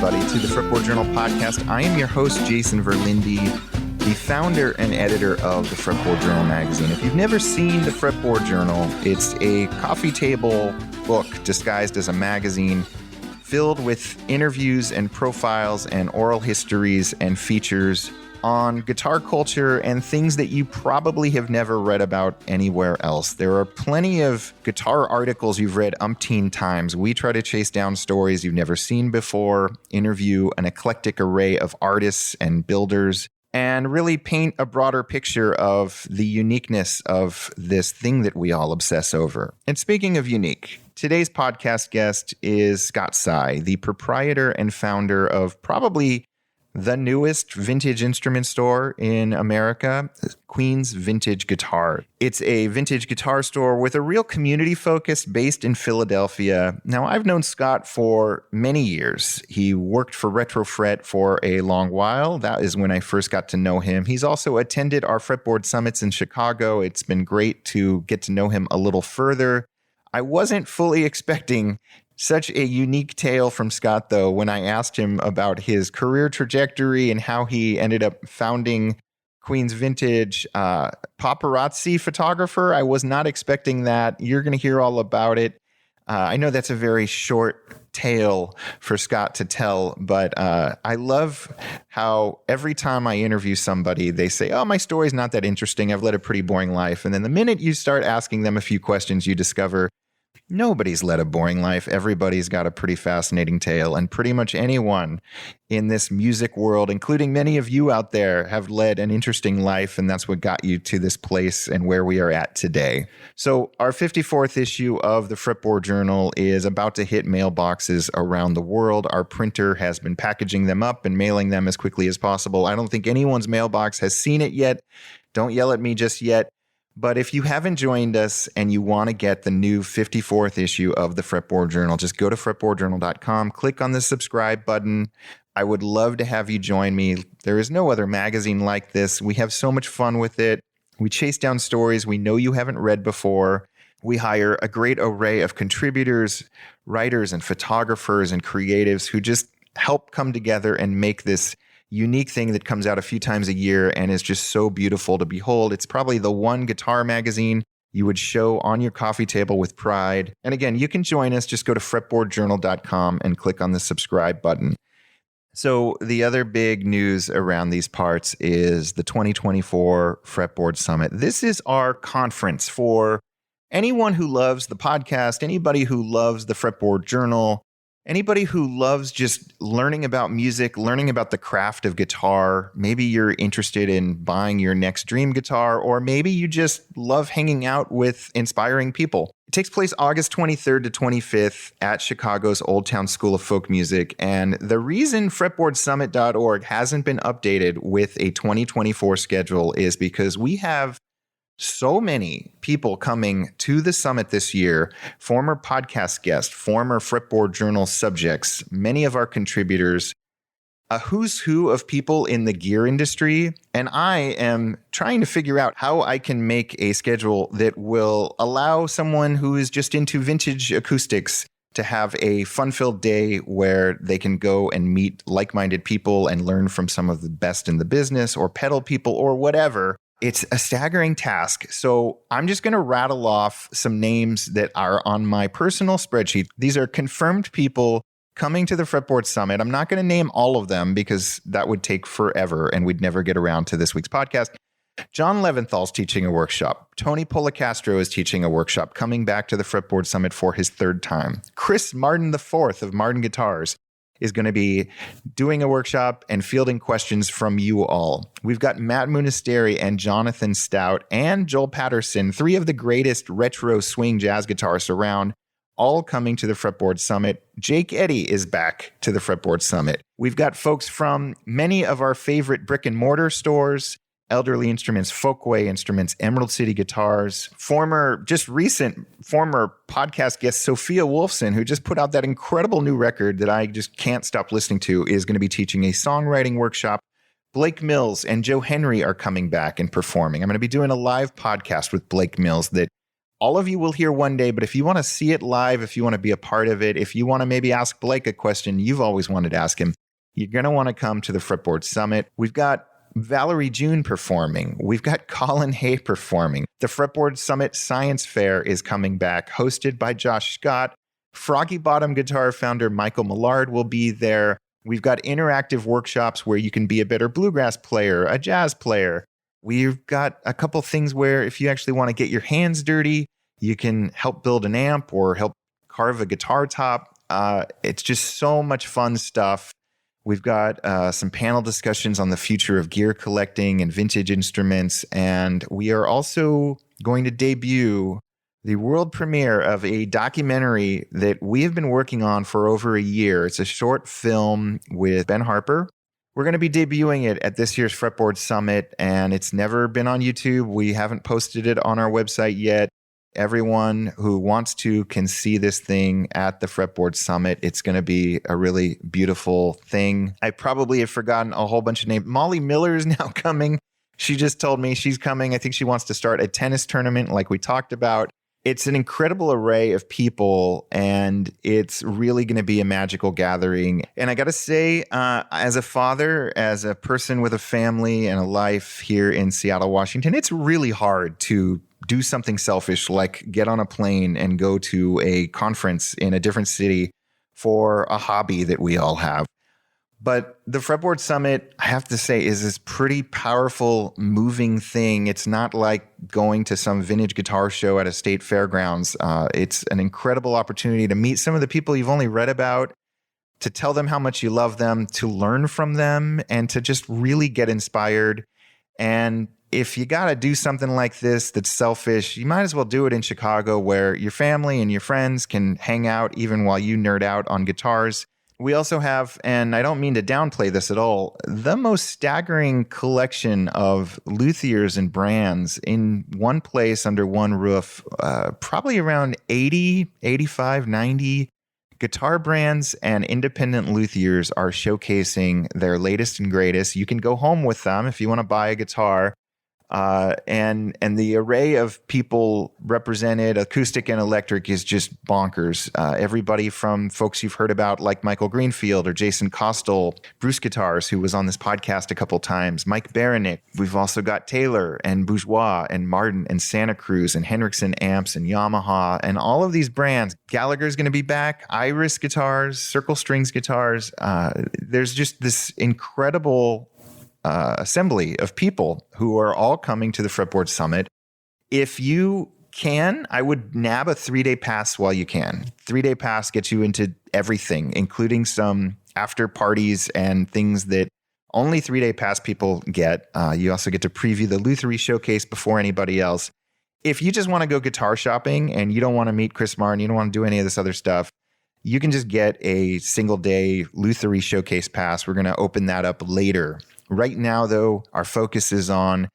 everybody, to the Fretboard Journal podcast. I am your host, Jason Verlinde, the founder and editor of the Fretboard Journal magazine. If you've never seen the Fretboard Journal, it's a coffee table book disguised as a magazine filled with interviews and profiles and oral histories and features on guitar culture and things that you probably have never read about anywhere else. There are plenty of guitar articles you've read umpteen times. We try to chase down stories you've never seen before, interview an eclectic array of artists and builders, and really paint a broader picture of the uniqueness of this thing that we all obsess over. And speaking of unique, today's podcast guest is Scott Tsai, the proprietor and founder of probably the newest vintage instrument store in America, Queen's Vintage Guitar. It's a vintage guitar store with a real community focus based in Philadelphia. Now, I've known Scott for many years. He worked for Retrofret for a long while. That is when I first got to know him. He's also attended our fretboard summits in Chicago. It's been great to get to know him a little further. I wasn't fully expecting such a unique tale from Scott, though, when I asked him about his career trajectory and how he ended up founding Queen's Vintage. Paparazzi photographer, I was not expecting that. You're going to hear all about it. I know that's a very short tale for Scott to tell, but I love how every time I interview somebody, they say, oh, my story's not that interesting. I've led a pretty boring life. And then the minute you start asking them a few questions, you discover nobody's led a boring life. Everybody's got a pretty fascinating tale, and pretty much anyone in this music world, including many of you out there, have led an interesting life, and that's what got you to this place and where we are at today. So our 54th issue of the Fretboard Journal is about to hit mailboxes around the world. Our printer has been packaging them up and mailing them as quickly as possible. I don't think anyone's mailbox has seen it yet. Don't yell at me just yet. But if you haven't joined us and you want to get the new 54th issue of the Fretboard Journal, just go to fretboardjournal.com, click on the subscribe button. I would love to have you join me. There is no other magazine like this. We have so much fun with it. We chase down stories we know you haven't read before. We hire a great array of contributors, writers, and photographers and creatives who just help come together and make this unique thing that comes out a few times a year and is just so beautiful to behold. It's probably the one guitar magazine you would show on your coffee table with pride. And again, you can join us. Just go to fretboardjournal.com and click on the subscribe button. So the other big news around these parts is the 2024 Fretboard Summit. This is our conference for anyone who loves the podcast, anybody who loves the Fretboard Journal, anybody who loves just learning about music, learning about the craft of guitar. Maybe you're interested in buying your next dream guitar, or maybe you just love hanging out with inspiring people. It takes place August 23rd to 25th at Chicago's Old Town School of Folk Music. And the reason fretboardsummit.org hasn't been updated with a 2024 schedule is because we have so many people coming to the summit this year, former podcast guests, former Fretboard Journal subjects, many of our contributors, a who's who of people in the gear industry. And I am trying to figure out how I can make a schedule that will allow someone who is just into vintage acoustics to have a fun-filled day where they can go and meet like-minded people and learn from some of the best in the business, or pedal people, or whatever. It's a staggering task. So I'm just going to rattle off some names that are on my personal spreadsheet. These are confirmed people coming to the Fretboard Summit. I'm not going to name all of them because that would take forever and we'd never get around to this week's podcast. John Leventhal's teaching a workshop. Tony Policastro is teaching a workshop, coming back to the Fretboard Summit for his third time. Chris Martin IV of Martin Guitars is going to be doing a workshop and fielding questions from you all. We've got Matt Munisteri and Jonathan Stout and Joel Patterson, three of the greatest retro swing jazz guitarists around, all coming to the Fretboard Summit. Jake Eddy is back to the Fretboard Summit. We've got folks from many of our favorite brick and mortar stores, Elderly Instruments, Folkway Instruments, Emerald City Guitars, former podcast guest Sophia Wolfson, who just put out that incredible new record that I just can't stop listening to, is going to be teaching a songwriting workshop. Blake Mills and Joe Henry are coming back and performing. I'm going to be doing a live podcast with Blake Mills that all of you will hear one day, but if you want to see it live, if you want to be a part of it, if you want to maybe ask Blake a question you've always wanted to ask him, you're going to want to come to the Fretboard Summit. We've got Valerie June performing. We've got Colin Hay performing. The Fretboard Summit Science Fair is coming back, hosted by Josh Scott. Froggy Bottom guitar founder Michael Millard will be there. We've got interactive workshops where you can be a better bluegrass player, a jazz player. We've got a couple things where if you actually want to get your hands dirty, you can help build an amp or help carve a guitar top. It's just so much fun stuff. We've got some panel discussions on the future of gear collecting and vintage instruments. And we are also going to debut the world premiere of a documentary that we have been working on for over a year. It's a short film with Ben Harper. We're going to be debuting it at this year's Fretboard Summit, and it's never been on YouTube. We haven't posted it on our website yet. Everyone who wants to can see this thing at the Fretboard Summit. It's going to be a really beautiful thing. I probably have forgotten a whole bunch of names. Molly Miller is now coming. She just told me she's coming. I think she wants to start a tennis tournament like we talked about. It's an incredible array of people, and it's really going to be a magical gathering. And I got to say, as a father, as a person with a family and a life here in Seattle, Washington, it's really hard to do something selfish like get on a plane and go to a conference in a different city for a hobby that we all have. But the Fretboard Summit, I have to say, is this pretty powerful, moving thing. It's not like going to some vintage guitar show at a state fairgrounds. It's an incredible opportunity to meet some of the people you've only read about, to tell them how much you love them, to learn from them, and to just really get inspired. And if you got to do something like this that's selfish, you might as well do it in Chicago, where your family and your friends can hang out even while you nerd out on guitars. We also have, and I don't mean to downplay this at all, the most staggering collection of luthiers and brands in one place under one roof. Probably around 80, 85, 90 guitar brands and independent luthiers are showcasing their latest and greatest. You can go home with them if you want to buy a guitar. And the array of people represented, acoustic and electric, is just bonkers. Everybody from folks you've heard about like Michael Greenfield or Jason Costel, Bruce Guitars, who was on this podcast a couple times, Mike Baranick. We've also got Taylor and Bourgeois and Martin and Santa Cruz and Henriksen amps and Yamaha and all of these brands. Gallagher's going to be back, Iris Guitars, Circle Strings Guitars. There's just this incredible assembly of people who are all coming to the Fretboard Summit. If you can, I would nab a 3-day pass while you can. 3-day pass gets you into everything, including some after parties and things that only 3-day pass people get. You also get to preview the Lutherie Showcase before anybody else. If you just want to go guitar shopping and you don't want to meet Chris Martin, you don't want to do any of this other stuff, you can just get a single-day Lutherie Showcase pass. We're going to open that up later. Right now, though, our focus is on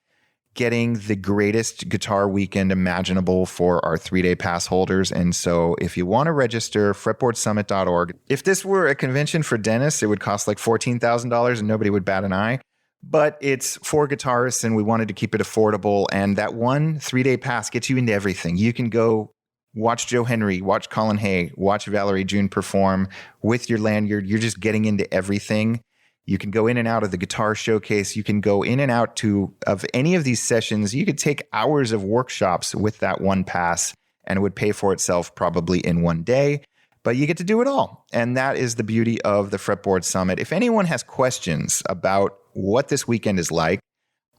getting the greatest guitar weekend imaginable for our 3-day pass holders. And so if you want to register, fretboardsummit.org. If this were a convention for dentists, it would cost like $14,000 and nobody would bat an eye. But it's for guitarists and we wanted to keep it affordable. And that one 3-day pass gets you into everything. You can go watch Joe Henry, watch Colin Hay, watch Valerie June perform with your lanyard. You're just getting into everything. You can go in and out of the guitar showcase. You can go in and out of any of these sessions. You could take hours of workshops with that one pass and it would pay for itself probably in one day, but you get to do it all. And that is the beauty of the Fretboard Summit. If anyone has questions about what this weekend is like,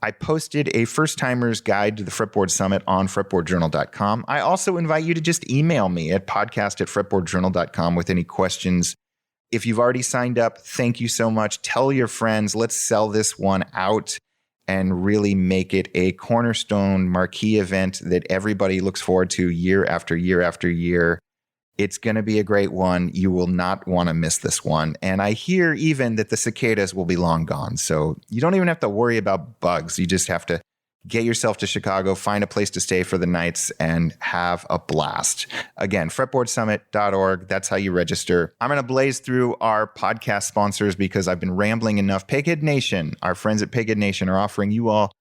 I posted a first-timer's guide to the Fretboard Summit on fretboardjournal.com. I also invite you to just email me at podcast@fretboardjournal.com with any questions. If you've already signed up, thank you so much. Tell your friends. Let's sell this one out and really make it a cornerstone marquee event that everybody looks forward to year after year after year. It's going to be a great one. You will not want to miss this one. And I hear even that the cicadas will be long gone. So you don't even have to worry about bugs. You just have to get yourself to Chicago, find a place to stay for the nights, and have a blast. Again, fretboardsummit.org. That's how you register. I'm going to blaze through our podcast sponsors because I've been rambling enough. Peghead Nation, our friends at Peghead Nation are offering you all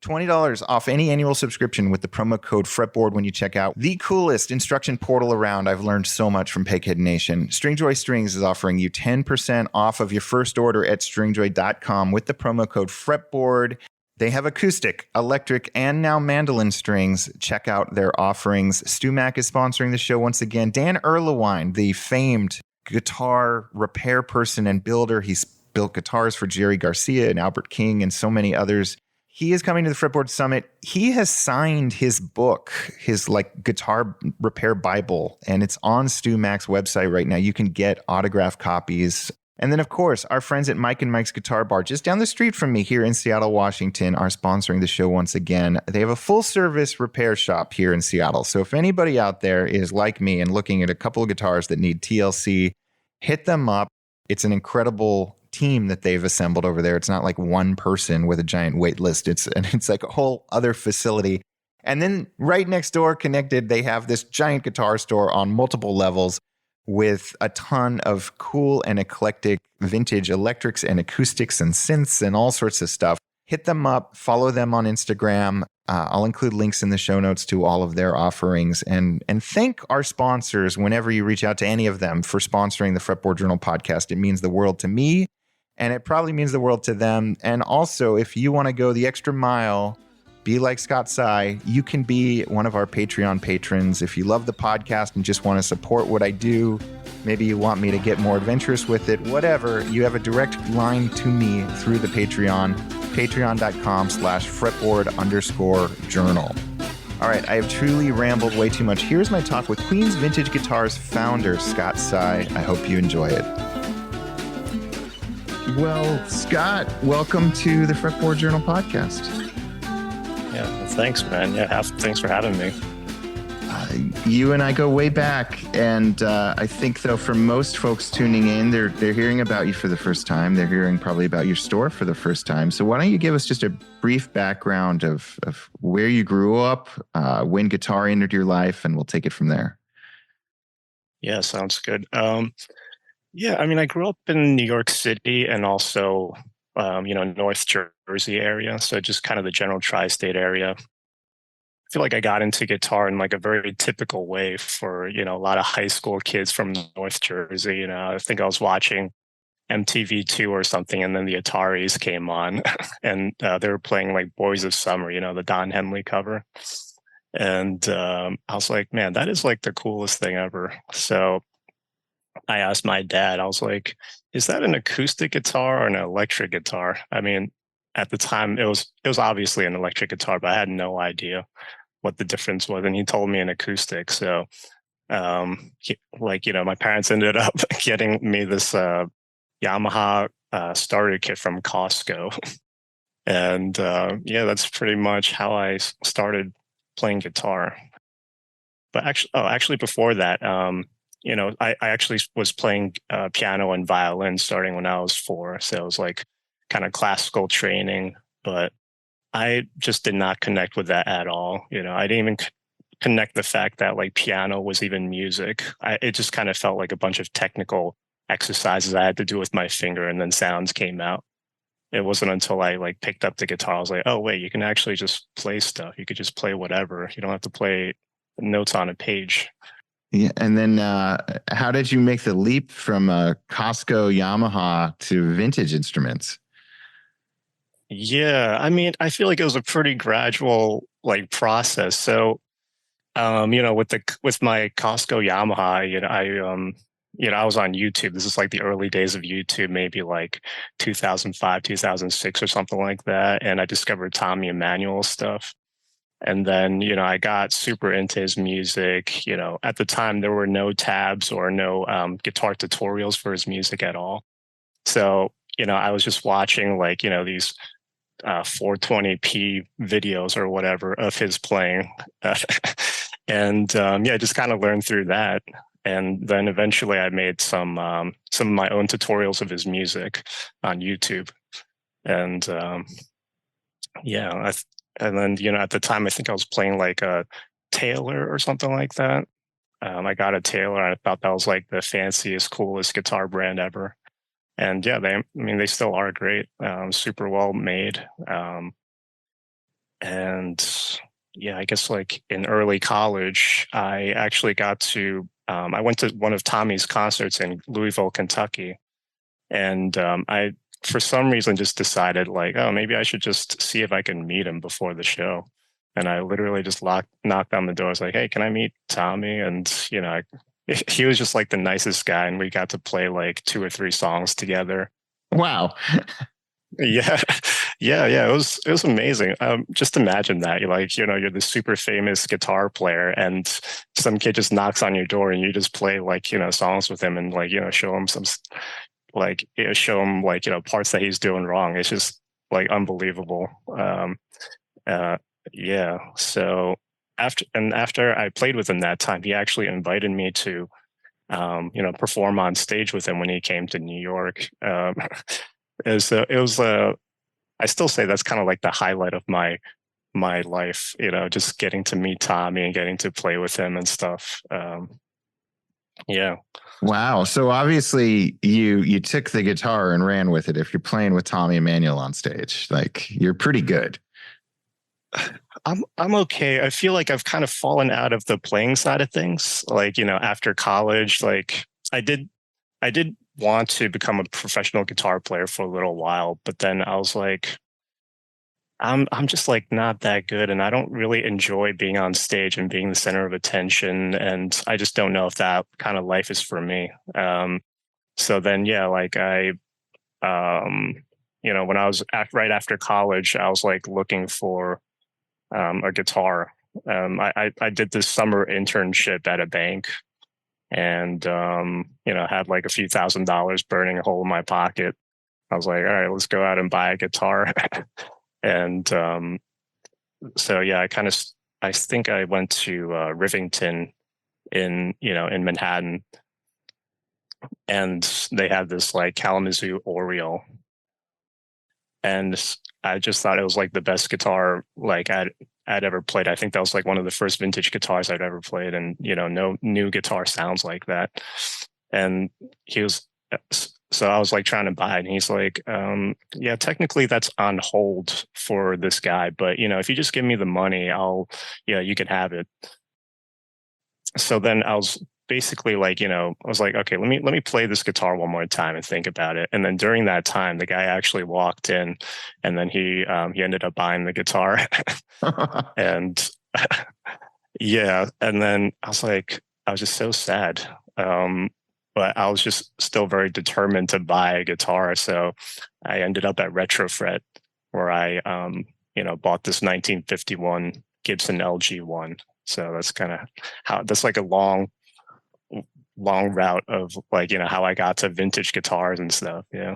$20 off any annual subscription with the promo code Fretboard when you check out. The coolest instruction portal around. I've learned so much from Peghead Nation. Stringjoy Strings is offering you 10% off of your first order at stringjoy.com with the promo code Fretboard. They have acoustic, electric, and now mandolin strings. Check out their offerings. Stu Mack is sponsoring the show once again. Dan Erlewine, the famed guitar repair person and builder. He's built guitars for Jerry Garcia and Albert King and so many others. He is coming to the Fretboard Summit. He has signed his book, his guitar repair Bible, and it's on Stu Mack's website right now. You can get autographed copies. And then, of course, our friends at Mike and Mike's Guitar Bar, just down the street from me here in Seattle, Washington, are sponsoring the show once again. They have a full-service repair shop here in Seattle. So if anybody out there is like me and looking at a couple of guitars that need TLC, hit them up. It's an incredible team that they've assembled over there. It's not like one person with a giant wait list. It's like a whole other facility. And then right next door, connected, they have this giant guitar store on multiple levels with a ton of cool and eclectic vintage electrics and acoustics and synths and all sorts of stuff. Hit them up, follow them on Instagram. I'll include links in the show notes to all of their offerings. And thank our sponsors whenever you reach out to any of them for sponsoring the Fretboard Journal podcast. It means the world to me, and it probably means the world to them. And also, if you want to go the extra mile, be like Scott Tsai, you can be one of our Patreon patrons. If you love the podcast and just want to support what I do, maybe you want me to get more adventurous with it, whatever, you have a direct line to me through the Patreon, patreon.com/fretboard_journal. All right, I have truly rambled way too much. Here's my talk with Queen's Vintage Guitars founder, Scott Tsai. I hope you enjoy it. Well, Scott, welcome to the Fretboard Journal podcast. Yeah, thanks, man. Yeah, thanks for having me. You and I go way back, and I think, though, for most folks tuning in, they're hearing about you for the first time. They're hearing probably about your store for the first time. So why don't you give us just a brief background of where you grew up, when guitar entered your life, and we'll take it from there. Yeah, sounds good. Yeah, I mean, I grew up in New York City and also, North Jersey area. So just kind of the general tri-state area. I feel like I got into guitar in like a very typical way for, a lot of high school kids from North Jersey. I think I was watching MTV2 or something, and then the Ataris came on and they were playing like Boys of Summer, the Don Henley cover. And I was like, man, that is like the coolest thing ever. So I asked my dad, I was like, is that an acoustic guitar or an electric guitar? I mean, at the time it was obviously an electric guitar, but I had no idea what the difference was. And he told me an acoustic. So, my parents ended up getting me this Yamaha starter kit from Costco. And that's pretty much how I started playing guitar. But actually before that, I actually was playing piano and violin starting when I was 4. So it was like kind of classical training, but I just did not connect with that at all. I didn't even connect the fact that like piano was even music. It just kind of felt like a bunch of technical exercises I had to do with my finger, and then sounds came out. It wasn't until I like picked up the guitar, I was like, oh wait, you can actually just play stuff. You could just play whatever. You don't have to play notes on a page. Yeah, and then how did you make the leap from Costco Yamaha to vintage instruments? Yeah, I mean, I feel like it was a pretty gradual like process. So, with my Costco Yamaha, I was on YouTube. This is like the early days of YouTube, maybe like 2005, 2006 or something like that. And I discovered Tommy Emmanuel stuff. And then, I got super into his music. At the time, there were no tabs or no guitar tutorials for his music at all. So, I was just watching like, these 420p videos or whatever of his playing. And just kind of learned through that. And then eventually I made some of my own tutorials of his music on YouTube. And and then, at the time, I think I was playing like a Taylor or something like that. I got a Taylor, and I thought that was like the fanciest, coolest guitar brand ever. And yeah, they still are great, super well made. And yeah, I guess like in early college, I actually got to, I went to one of Tommy's concerts in Louisville, Kentucky. And for some reason, just decided like, oh, maybe I should just see if I can meet him before the show. And I literally just knocked on the door. I was like, hey, can I meet Tommy? And, he was just like the nicest guy. And we got to play like 2 or 3 songs together. Wow. Yeah, yeah. It was amazing. Just imagine that you're the super famous guitar player, and some kid just knocks on your door, and you just play like songs with him, and like show him show him like parts that he's doing wrong. It's just like unbelievable. Uh, yeah. So after I played with him that time, he actually invited me to perform on stage with him when he came to New York. It was I still say that's kind of like the highlight of my life, just getting to meet Tommy and getting to play with him and stuff. Yeah. Wow. So obviously you took the guitar and ran with it. If you're playing with Tommy Emmanuel on stage, like you're pretty good. I'm okay. I feel like I've kind of fallen out of the playing side of things. Like, after college, like I did want to become a professional guitar player for a little while, but then I was like, I'm just like not that good, and I don't really enjoy being on stage and being the center of attention, and I just don't know if that kind of life is for me. So then, yeah, like when I was right after college, I was like looking for a guitar. I did this summer internship at a bank, and had like a few $1,000s burning a hole in my pocket. I was like, all right, let's go out and buy a guitar. And so yeah, I think I went to Rivington in Manhattan, and they had this like Kalamazoo Oriole, and I just thought it was like the best guitar like I'd ever played. I think that was like one of the first vintage guitars I'd ever played, and no new guitar sounds like that. And he was so I was like trying to buy it, and he's like, yeah, technically that's on hold for this guy, but if you just give me the money, you can have it. So then I was basically like, I was like, okay, let me play this guitar one more time and think about it. And then during that time, the guy actually walked in, and then he ended up buying the guitar. And yeah, and then I was just so sad. But I was just still very determined to buy a guitar. So I ended up at Retrofret, where I bought this 1951 Gibson LG1. So that's kind of that's like a long route of like, how I got to vintage guitars and stuff. Yeah.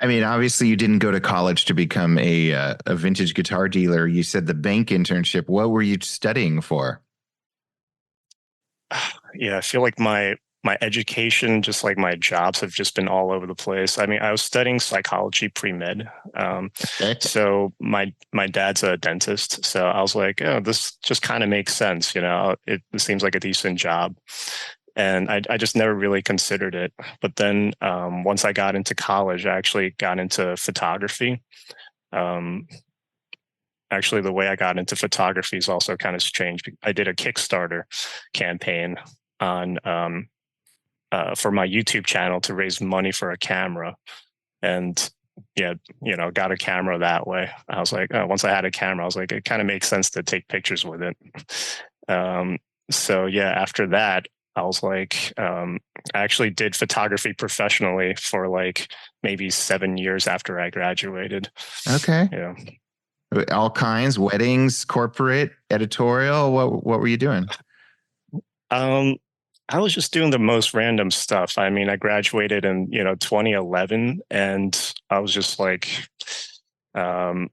I mean, obviously you didn't go to college to become a vintage guitar dealer. You said the bank internship. What were you studying for? Yeah, I feel like my education, just like my jobs, have just been all over the place. I mean, I was studying psychology pre-med. Okay. So my dad's a dentist. So I was like, oh, this just kind of makes sense. It seems like a decent job. And I just never really considered it. But then once I got into college, I actually got into photography. Actually, the way I got into photography is also kind of strange. I did a Kickstarter campaign on for my YouTube channel to raise money for a camera, and yeah, got a camera that way. I was like, once I had a camera, I was like, it kind of makes sense to take pictures with it. So yeah, after that, I was like, I actually did photography professionally for like maybe 7 years after I graduated. Okay. Yeah. All kinds, weddings, corporate, editorial. What were you doing? I was just doing the most random stuff. I mean, I graduated in 2011, and I was just like, I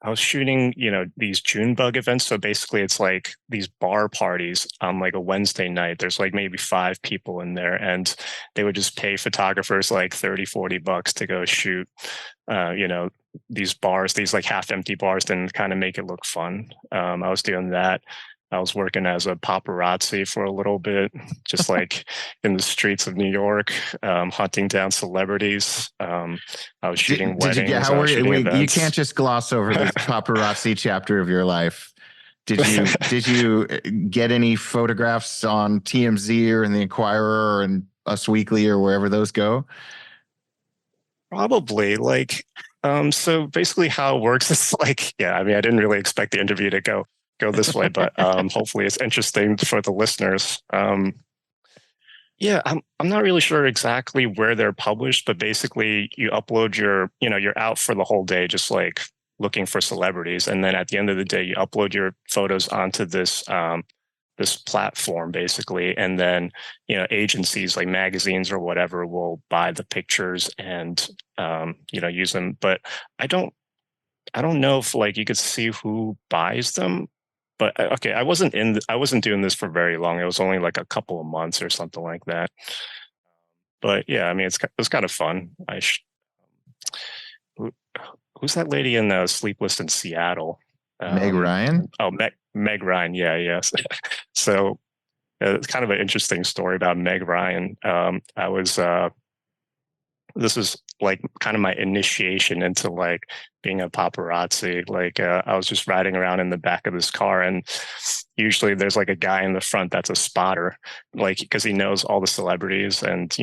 was shooting these June bug events. So basically, it's like these bar parties on like a Wednesday night. There's like maybe 5 people in there, and they would just pay photographers like $30-$40 to go shoot these bars, these like half empty bars, and kind of make it look fun. I was doing that. I was working as a paparazzi for a little bit, just like in the streets of New York, hunting down celebrities. I was shooting Did you get, weddings. how I were was you? shooting Wait, you can't events. just gloss over the paparazzi chapter of your life. Did you get any photographs on TMZ or in the Inquirer and Us Weekly or wherever those go? Probably so basically how it works is like, yeah, I mean, I didn't really expect the interview to go this way, but hopefully it's interesting for the listeners. Yeah, I'm not really sure exactly where they're published, but basically you upload you're out for the whole day, just like looking for celebrities. And then at the end of the day, you upload your photos onto this platform basically. And then, agencies like magazines or whatever will buy the pictures and, use them. But I don't, I don't know if like you could see who buys them. But okay, I wasn't doing this for very long. It was only like a couple of months or something like that. But yeah, I mean, it's kind of fun. Who, who's that lady in Sleepless in Seattle? Meg Ryan? Oh, Meg Ryan. Yeah, yes. So it's kind of an interesting story about Meg Ryan. I was this is like kind of my initiation into like being a paparazzi. Like I was just riding around in the back of this car, and usually there's like a guy in the front that's a spotter, like because he knows all the celebrities and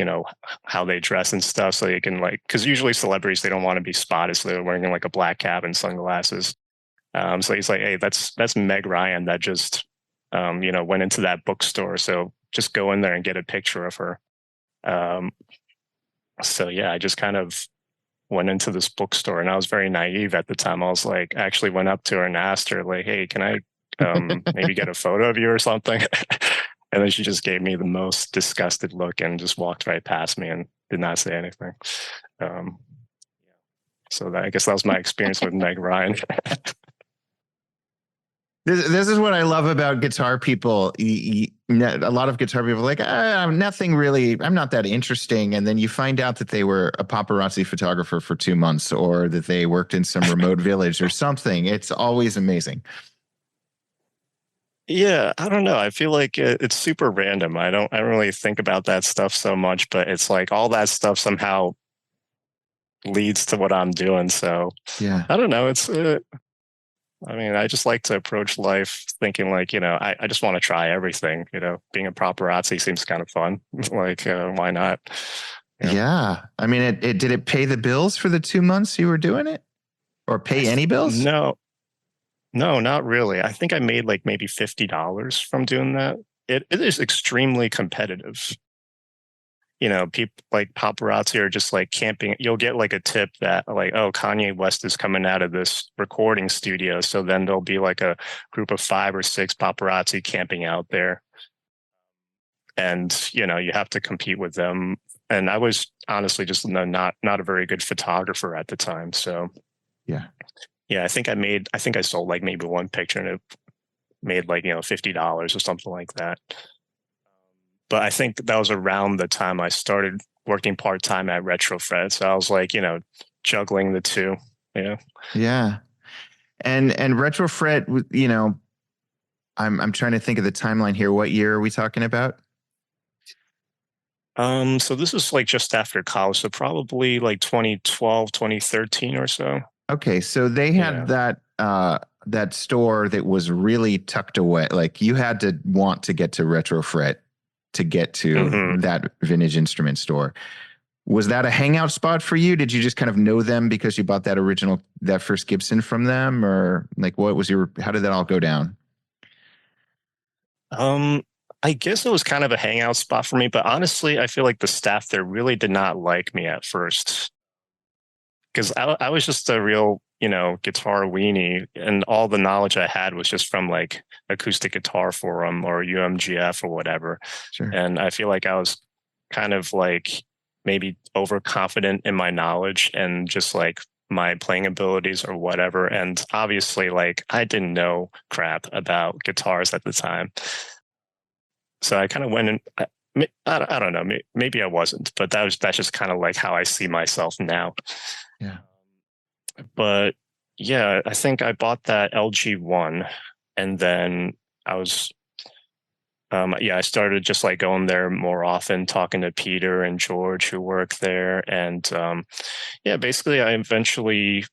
how they dress and stuff, so you can like, because usually celebrities, they don't want to be spotted, so they're wearing like a black cap and sunglasses. So he's like, hey, that's Meg Ryan that just went into that bookstore, so just go in there and get a picture of her. So yeah, I just kind of went into this bookstore, and I was very naive at the time. I was like, I actually went up to her and asked her like, hey, can I maybe get a photo of you or something? And then she just gave me the most disgusted look and just walked right past me and did not say anything. Um, so I guess that was my experience with Meg Ryan. This is what I love about guitar people. A lot of guitar people are like, I'm nothing really, I'm not that interesting. And then you find out that they were a paparazzi photographer for 2 months, or that they worked in some remote village or something. It's always amazing. Yeah, I don't know. I feel like it's super random. I don't really think about that stuff so much, but it's like all that stuff somehow leads to what I'm doing. So Yeah. I don't know. I mean, I just like to approach life thinking like, I just want to try everything. Being a paparazzi seems kind of fun. Like, why not? Yeah. I mean, did it pay the bills for the 2 months you were doing it, or pay any bills? No, not really. I think I made like maybe $50 from doing that. It is extremely competitive. People like paparazzi are just like camping. You'll get like a tip that like, oh, Kanye West is coming out of this recording studio. So then there'll be like a group of 5 or 6 paparazzi camping out there. And, you have to compete with them. And I was honestly just not a very good photographer at the time. So yeah. I think I sold like maybe one picture, and it made like, $50 or something like that. But I think that was around the time I started working part-time at Retrofret. So I was like, juggling the two. Yeah. And Retrofret, I'm trying to think of the timeline here. What year are we talking about? So this is like just after college. So probably like 2012, 2013 or so. Okay. So they had that store that was really tucked away. Like you had to want to get to Retrofret to get to that vintage instrument store. Was that a hangout spot for you? Did you just kind of know them because you bought that first Gibson from them, or like how did that all go down? I guess it was kind of a hangout spot for me, but honestly, I feel like the staff there really did not like me at first, because I was just a real, guitar weenie, and all the knowledge I had was just from like Acoustic Guitar Forum or UMGF or whatever. Sure. And I feel like I was kind of like maybe overconfident in my knowledge and just like my playing abilities or whatever. And obviously, like I didn't know crap about guitars at the time. So I kind of went in. I don't know. Maybe I wasn't, but that's just kind of like how I see myself now. Yeah. But yeah, I think I bought that LG1, and then I was I started just like going there more often, talking to Peter and George who work there. And basically I eventually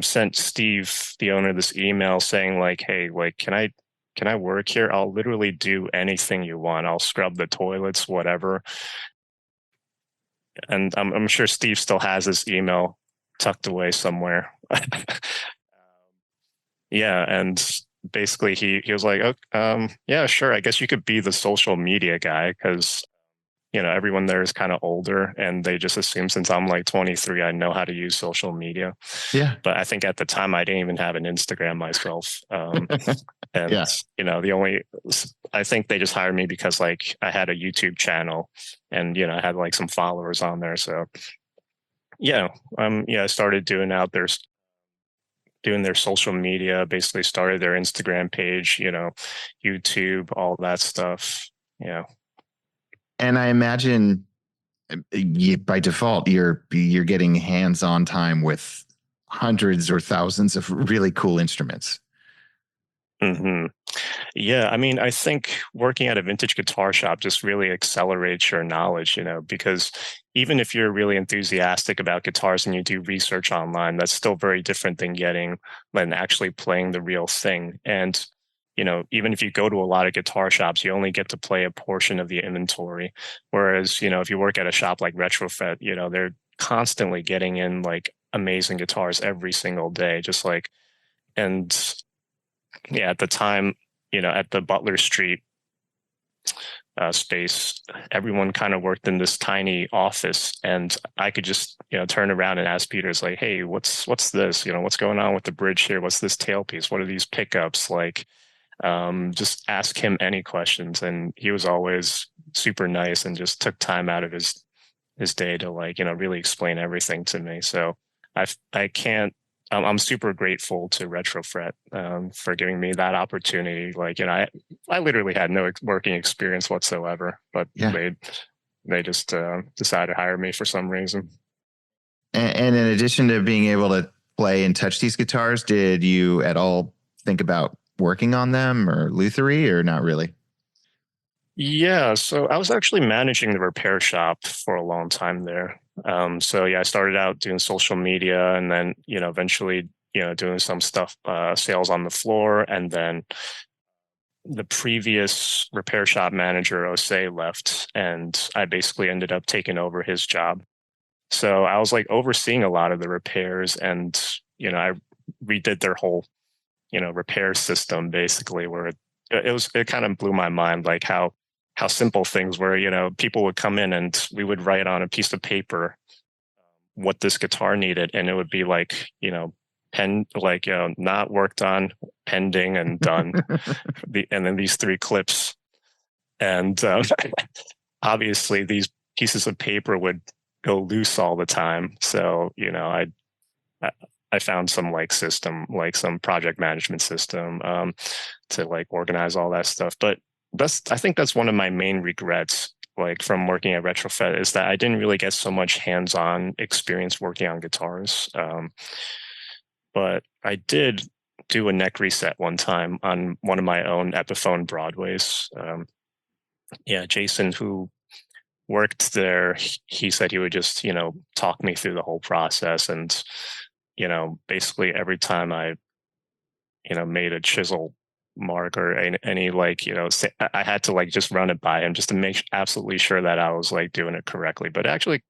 sent Steve, the owner, this email saying like, hey, like, can I work here? I'll literally do anything you want. I'll scrub the toilets, whatever. And I'm sure Steve still has his email tucked away somewhere. Yeah, and basically he was like, oh, yeah, sure. I guess you could be the social media guy because everyone there is kind of older, and they just assume since I'm like 23, I know how to use social media. Yeah. But I think at the time I didn't even have an Instagram myself. And Yeah. I think they just hired me because like I had a YouTube channel, and I had like some followers on there. So I started doing their social media, basically started their Instagram page, YouTube, all that stuff. Yeah. And I imagine by default you're getting hands-on time with hundreds or thousands of really cool instruments. hmm Yeah, I mean, I think working at a vintage guitar shop just really accelerates your knowledge, because even if you're really enthusiastic about guitars and you do research online, that's still very different than actually playing the real thing. And, even if you go to a lot of guitar shops, you only get to play a portion of the inventory. Whereas, if you work at a shop like Retrofret, they're constantly getting in like amazing guitars every single day, just like, and yeah, at the time, at the Butler Street space, everyone kind of worked in this tiny office, and I could just turn around and ask Peter's like, "Hey, what's this? What's going on with the bridge here? What's this tailpiece? What are these pickups like?" Just ask him any questions, and he was always super nice and just took time out of his day to like really explain everything to me. So I can't I'm super grateful to Retrofret for giving me that opportunity. Like, I literally had no working experience whatsoever, but Yeah. they just decided to hire me for some reason. And in addition to being able to play and touch these guitars, did you at all think about working on them or lutherie, or not really? Yeah, so I was actually managing the repair shop for a long time there. So yeah, I started out doing social media, and then eventually doing some stuff, sales on the floor, and then the previous repair shop manager, Osei, left, and I basically ended up taking over his job. So I was like overseeing a lot of the repairs, and I redid their whole repair system basically, where it kind of blew my mind, like how simple things were. People would come in and we would write on a piece of paper what this guitar needed, and it would be like not worked on, pending, and done. And then these three clips, and obviously these pieces of paper would go loose all the time. So I found some like system, like some project management system, to like organize all that stuff. But I think that's one of my main regrets, like from working at Retrofit, is that I didn't really get so much hands-on experience working on guitars. But I did do a neck reset one time on one of my own Epiphone Broadways. Jason, who worked there, he said he would just, talk me through the whole process. And, basically every time I, made a chisel mark or any like, I had to like just run it by him just to make absolutely sure that I was like doing it correctly. But actually,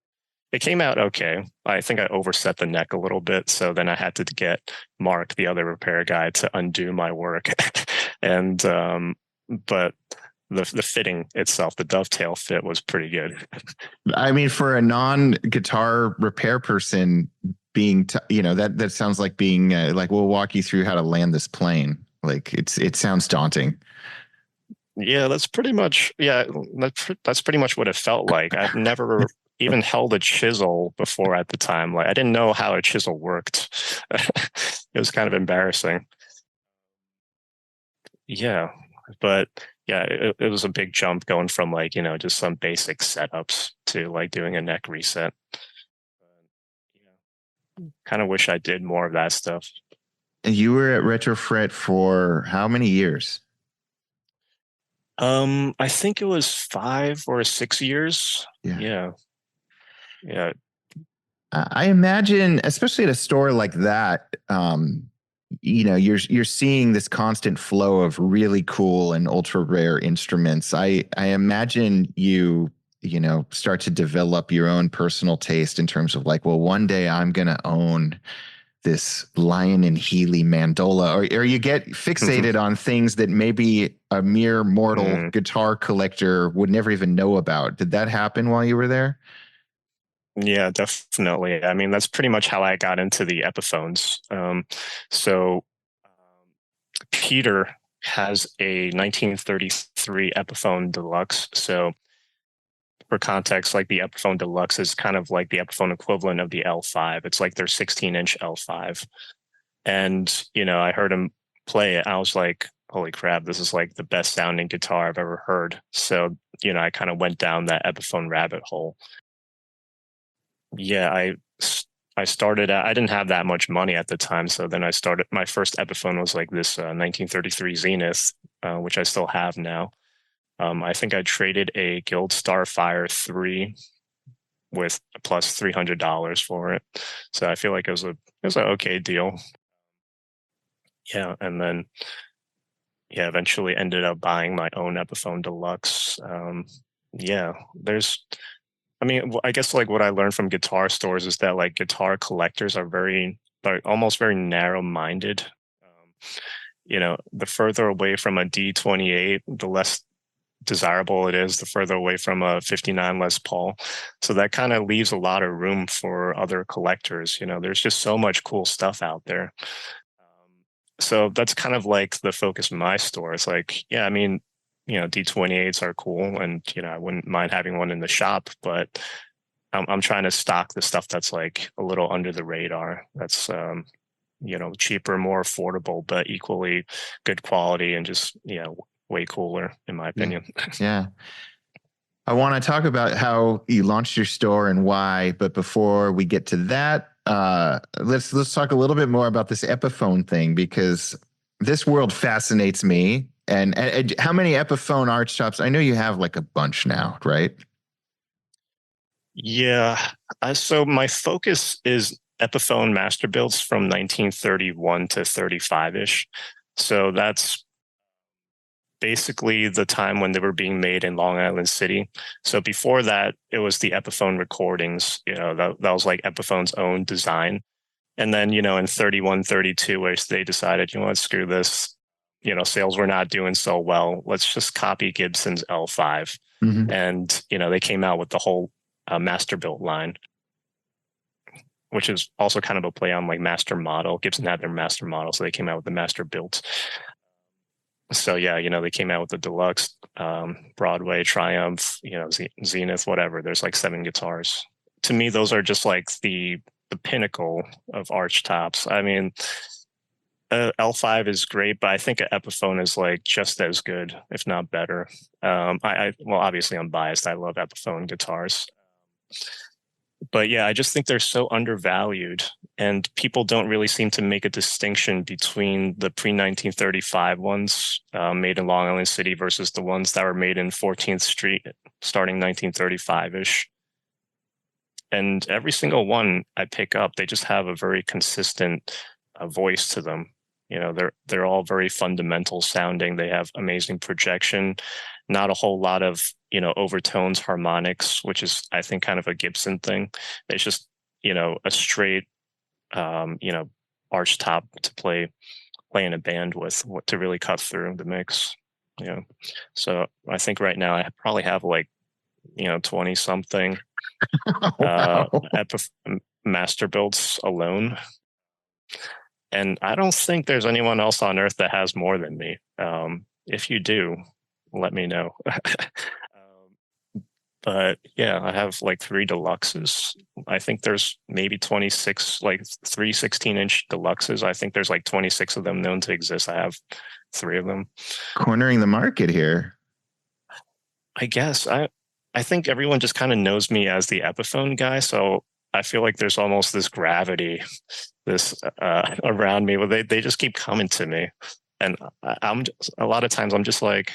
it came out okay. I think I overset the neck a little bit. So then I had to get Mark, the other repair guy, to undo my work. And, but the fitting itself, the dovetail fit was pretty good. I mean, for a non-guitar repair person, being that sounds like being like, we'll walk you through how to land this plane. Like it sounds daunting. Yeah, that's pretty much that's pretty much what it felt like. I've never even held a chisel before at the time. Like I didn't know how a chisel worked. It was kind of embarrassing. Yeah, but yeah, it was a big jump going from like, just some basic setups to like doing a neck reset. Yeah, kind of wish I did more of that stuff. And you were at Retrofret for how many years? I think it was 5 or 6 years. Yeah. Yeah. Yeah. I imagine, especially at a store like that, you're seeing this constant flow of really cool and ultra rare instruments. I imagine start to develop your own personal taste in terms of like, well, one day I'm gonna own this Lion and Healy mandola, or you get fixated on things that maybe a mere mortal Mm. guitar collector would never even know about. Did that happen while you were there? Yeah, definitely. I mean, that's pretty much how I got into the Epiphones. So Peter has a 1933 Epiphone Deluxe. So for context, like the Epiphone Deluxe is kind of like the Epiphone equivalent of the L5. It's like their 16-inch L5. And, I heard him play it. I was like, holy crap, this is like the best sounding guitar I've ever heard. So, I kind of went down that Epiphone rabbit hole. Yeah, I started at, I didn't have that much money at the time. So then I started, my first Epiphone was like this 1933 Zenith, which I still have now. I think I traded a Guild Starfire 3 with plus $300 for it. So I feel like it was an okay deal. Yeah, and then eventually ended up buying my own Epiphone Deluxe. Yeah, I mean, I guess like what I learned from guitar stores is that like guitar collectors are almost very narrow-minded. The further away from a D28, the less desirable it is, the further away from a 59 Les Paul. So that kind of leaves a lot of room for other collectors. There's just so much cool stuff out there. So that's kind of like the focus of my store. It's like, yeah, I mean, D28s are cool, and I wouldn't mind having one in the shop, but I'm trying to stock the stuff that's like a little under the radar. That's cheaper, more affordable, but equally good quality and just way cooler, in my opinion. Yeah. I want to talk about how you launched your store and why, but before we get to that, let's talk a little bit more about this Epiphone thing, because this world fascinates me. And how many Epiphone archtops? I know you have like a bunch now, right? Yeah. So my focus is Epiphone master builds from 1931 to 35-ish. So that's basically the time when they were being made in Long Island City. So before that, it was the Epiphone recordings. That was like Epiphone's own design. And then, in 31, 32, where they decided, what, screw this. Sales were not doing so well. Let's just copy Gibson's L5. Mm-hmm. And, they came out with the whole master built line, which is also kind of a play on like master model. Gibson had their master model, so they came out with the master built. So yeah, they came out with the Deluxe, Broadway, Triumph, Zenith, whatever. There's like 7 guitars. To me, those are just like the pinnacle of archtops. I mean, L5 is great, but I think an Epiphone is like just as good, if not better. Well, obviously I'm biased. I love Epiphone guitars. But yeah, I just think they're so undervalued, and people don't really seem to make a distinction between the pre-1935 ones made in Long Island City versus the ones that were made in 14th Street starting 1935-ish. And every single one I pick up, they just have a very consistent voice to them. They're all very fundamental sounding. They have amazing projection, not a whole lot of overtones, harmonics, which is, I think, kind of a Gibson thing. It's just a straight arch top to play in a band with, to really cut through the mix. So I think right now I probably have like 20 something master builds alone. And I don't think there's anyone else on earth that has more than me. If you do, let me know. But yeah, I have like 3 deluxes. I think there's maybe 26, like 3 16-inch deluxes. I think there's like 26 of them known to exist. I have 3 of them. Cornering the market here. I guess I think everyone just kind of knows me as the Epiphone guy. So I feel like there's almost this gravity around me where they just keep coming to me. And a lot of times I'm just like,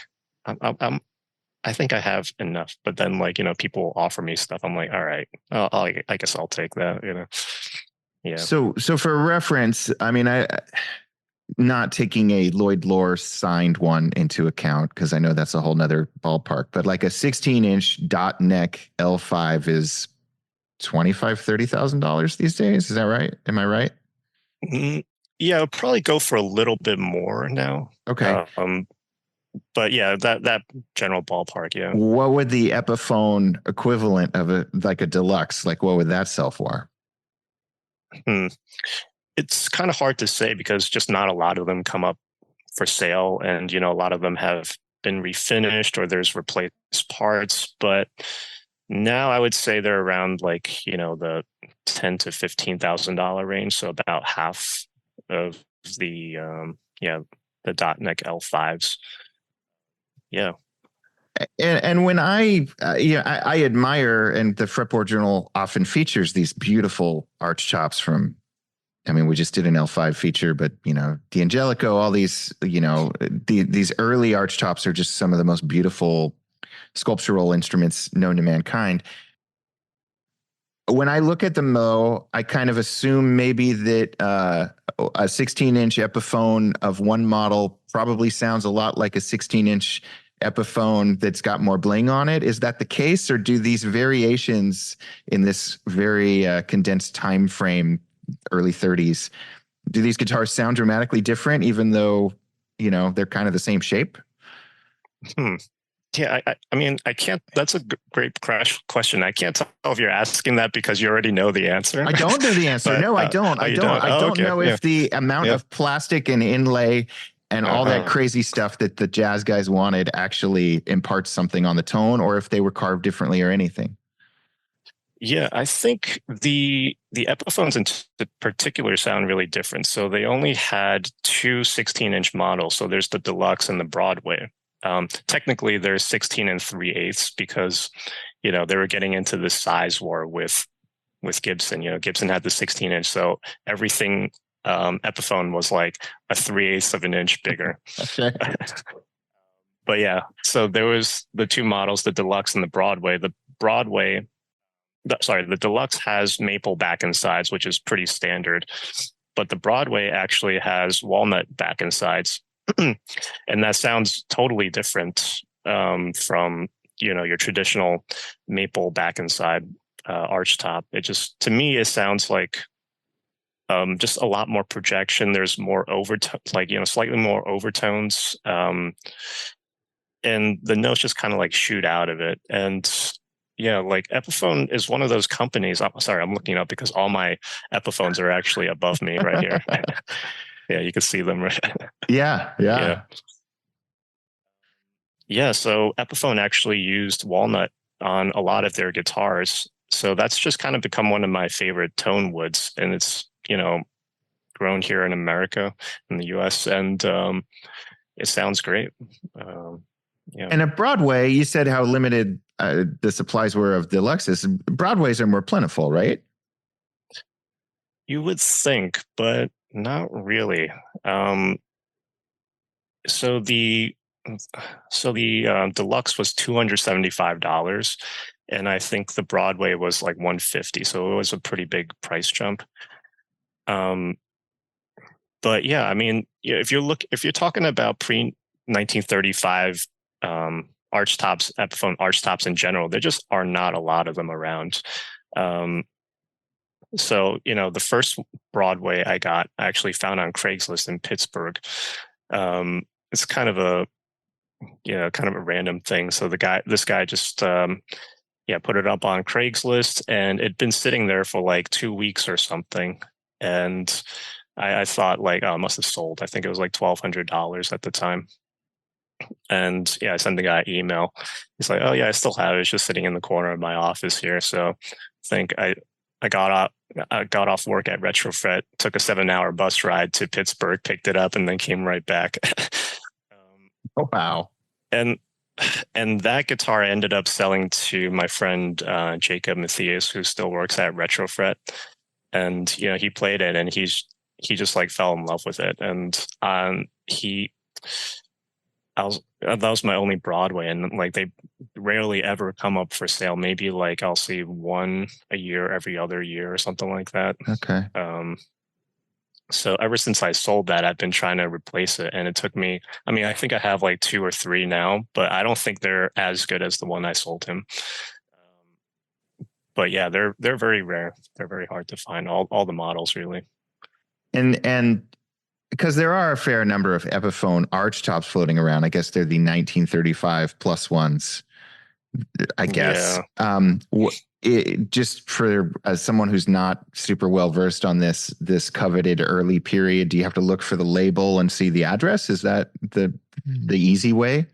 I think I have enough, but then like, people offer me stuff. I'm like, all right, I guess I'll take that. Yeah. So for reference, I mean, I not taking a Lloyd Loar signed one into account because I know that's a whole nother ballpark, but like a 16-inch dot neck L5 is $25,000-$30,000 these days. Is that right? Am I right? Yeah, I'll probably go for a little bit more now. Okay. But yeah, that general ballpark, yeah. What would the Epiphone equivalent of like a deluxe, like what would that sell for? It's kind of hard to say because just not a lot of them come up for sale, and a lot of them have been refinished or there's replaced parts. But now I would say they're around like the $10,000 to $15,000 range, so about half of the the dot neck L5s. Yeah. And when I admire, and the Fretboard Journal often features these beautiful arch chops from, I mean, we just did an L5 feature, but D'Angelico, all these, these early arch tops are just some of the most beautiful sculptural instruments known to mankind. When I look at them, though, I kind of assume maybe that a 16-inch Epiphone of one model probably sounds a lot like a 16-inch Epiphone that's got more bling on it. Is that the case, or do these variations in this very condensed time frame, early 30s, do these guitars sound dramatically different, even though they're kind of the same shape? Yeah, I mean, I can't. That's a great question. I can't tell if you're asking that because you already know the answer. I don't know the answer. But, no, I don't. I don't know if the amount of plastic and inlay and all that crazy stuff that the jazz guys wanted actually imparts something on the tone, or if they were carved differently or anything. Yeah, I think the Epiphones in particular sound really different. So they only had two 16-inch models. So there's the Deluxe and the Broadway. Technically, there's 16 and 3/8 because they were getting into this size war with Gibson. Gibson had the 16-inch, so everything Epiphone was like a 3/8 of an inch bigger. Okay. But yeah, so there was the two models, the Deluxe and the Broadway. The Deluxe has maple back and sides, which is pretty standard, but the Broadway actually has walnut back and sides. And that sounds totally different from your traditional maple back and side arch top. It just, to me, it sounds like just a lot more projection. There's more slightly more overtones, and the notes just kind of like shoot out of it. And yeah, like Epiphone is one of those companies. I'm sorry, I'm looking up because all my Epiphones are actually above me right here. Yeah, you can see them, right? Yeah. Yeah, so Epiphone actually used walnut on a lot of their guitars. So that's just kind of become one of my favorite tone woods. And it's, grown here in America, in the US, and it sounds great. Yeah. And at Broadway, you said how limited the supplies were of Deluxes. Broadways are more plentiful, right? You would think, but not really. So the Deluxe was $275, and I think the Broadway was like $150. So it was a pretty big price jump. But yeah, I mean, if you're talking about pre-1935 archtops, Epiphone archtops in general, there just are not a lot of them around. So, the first Broadway I actually found on Craigslist in Pittsburgh. It's kind of a random thing. So this guy just, put it up on Craigslist, and it'd been sitting there for like 2 weeks or something. And I thought like, oh, it must have sold. I think it was like $1,200 at the time. And yeah, I sent the guy an email. He's like, oh yeah, I still have it. It's just sitting in the corner of my office here. So I think I got off work at Retrofret, took a 7-hour bus ride to Pittsburgh, picked it up, and then came right back. Oh, wow. And that guitar ended up selling to my friend Jacob Matthias, who still works at Retrofret. And he played it, and he just like fell in love with it. And That was my only Broadway, and like they rarely ever come up for sale. Maybe like I'll see one a year, every other year, or something like that. Okay. So ever since I sold that, I've been trying to replace it, and it took me. I mean, I think I have like two or three now, but I don't think they're as good as the one I sold him. But yeah, they're very rare. They're very hard to find. All the models really. And because there are a fair number of Epiphone archtops floating around, I guess they're the 1935 plus ones, I guess. Yeah. Just for as someone who's not super well versed on this coveted early period, do you have to look for the label and see the address? Is that the easy way?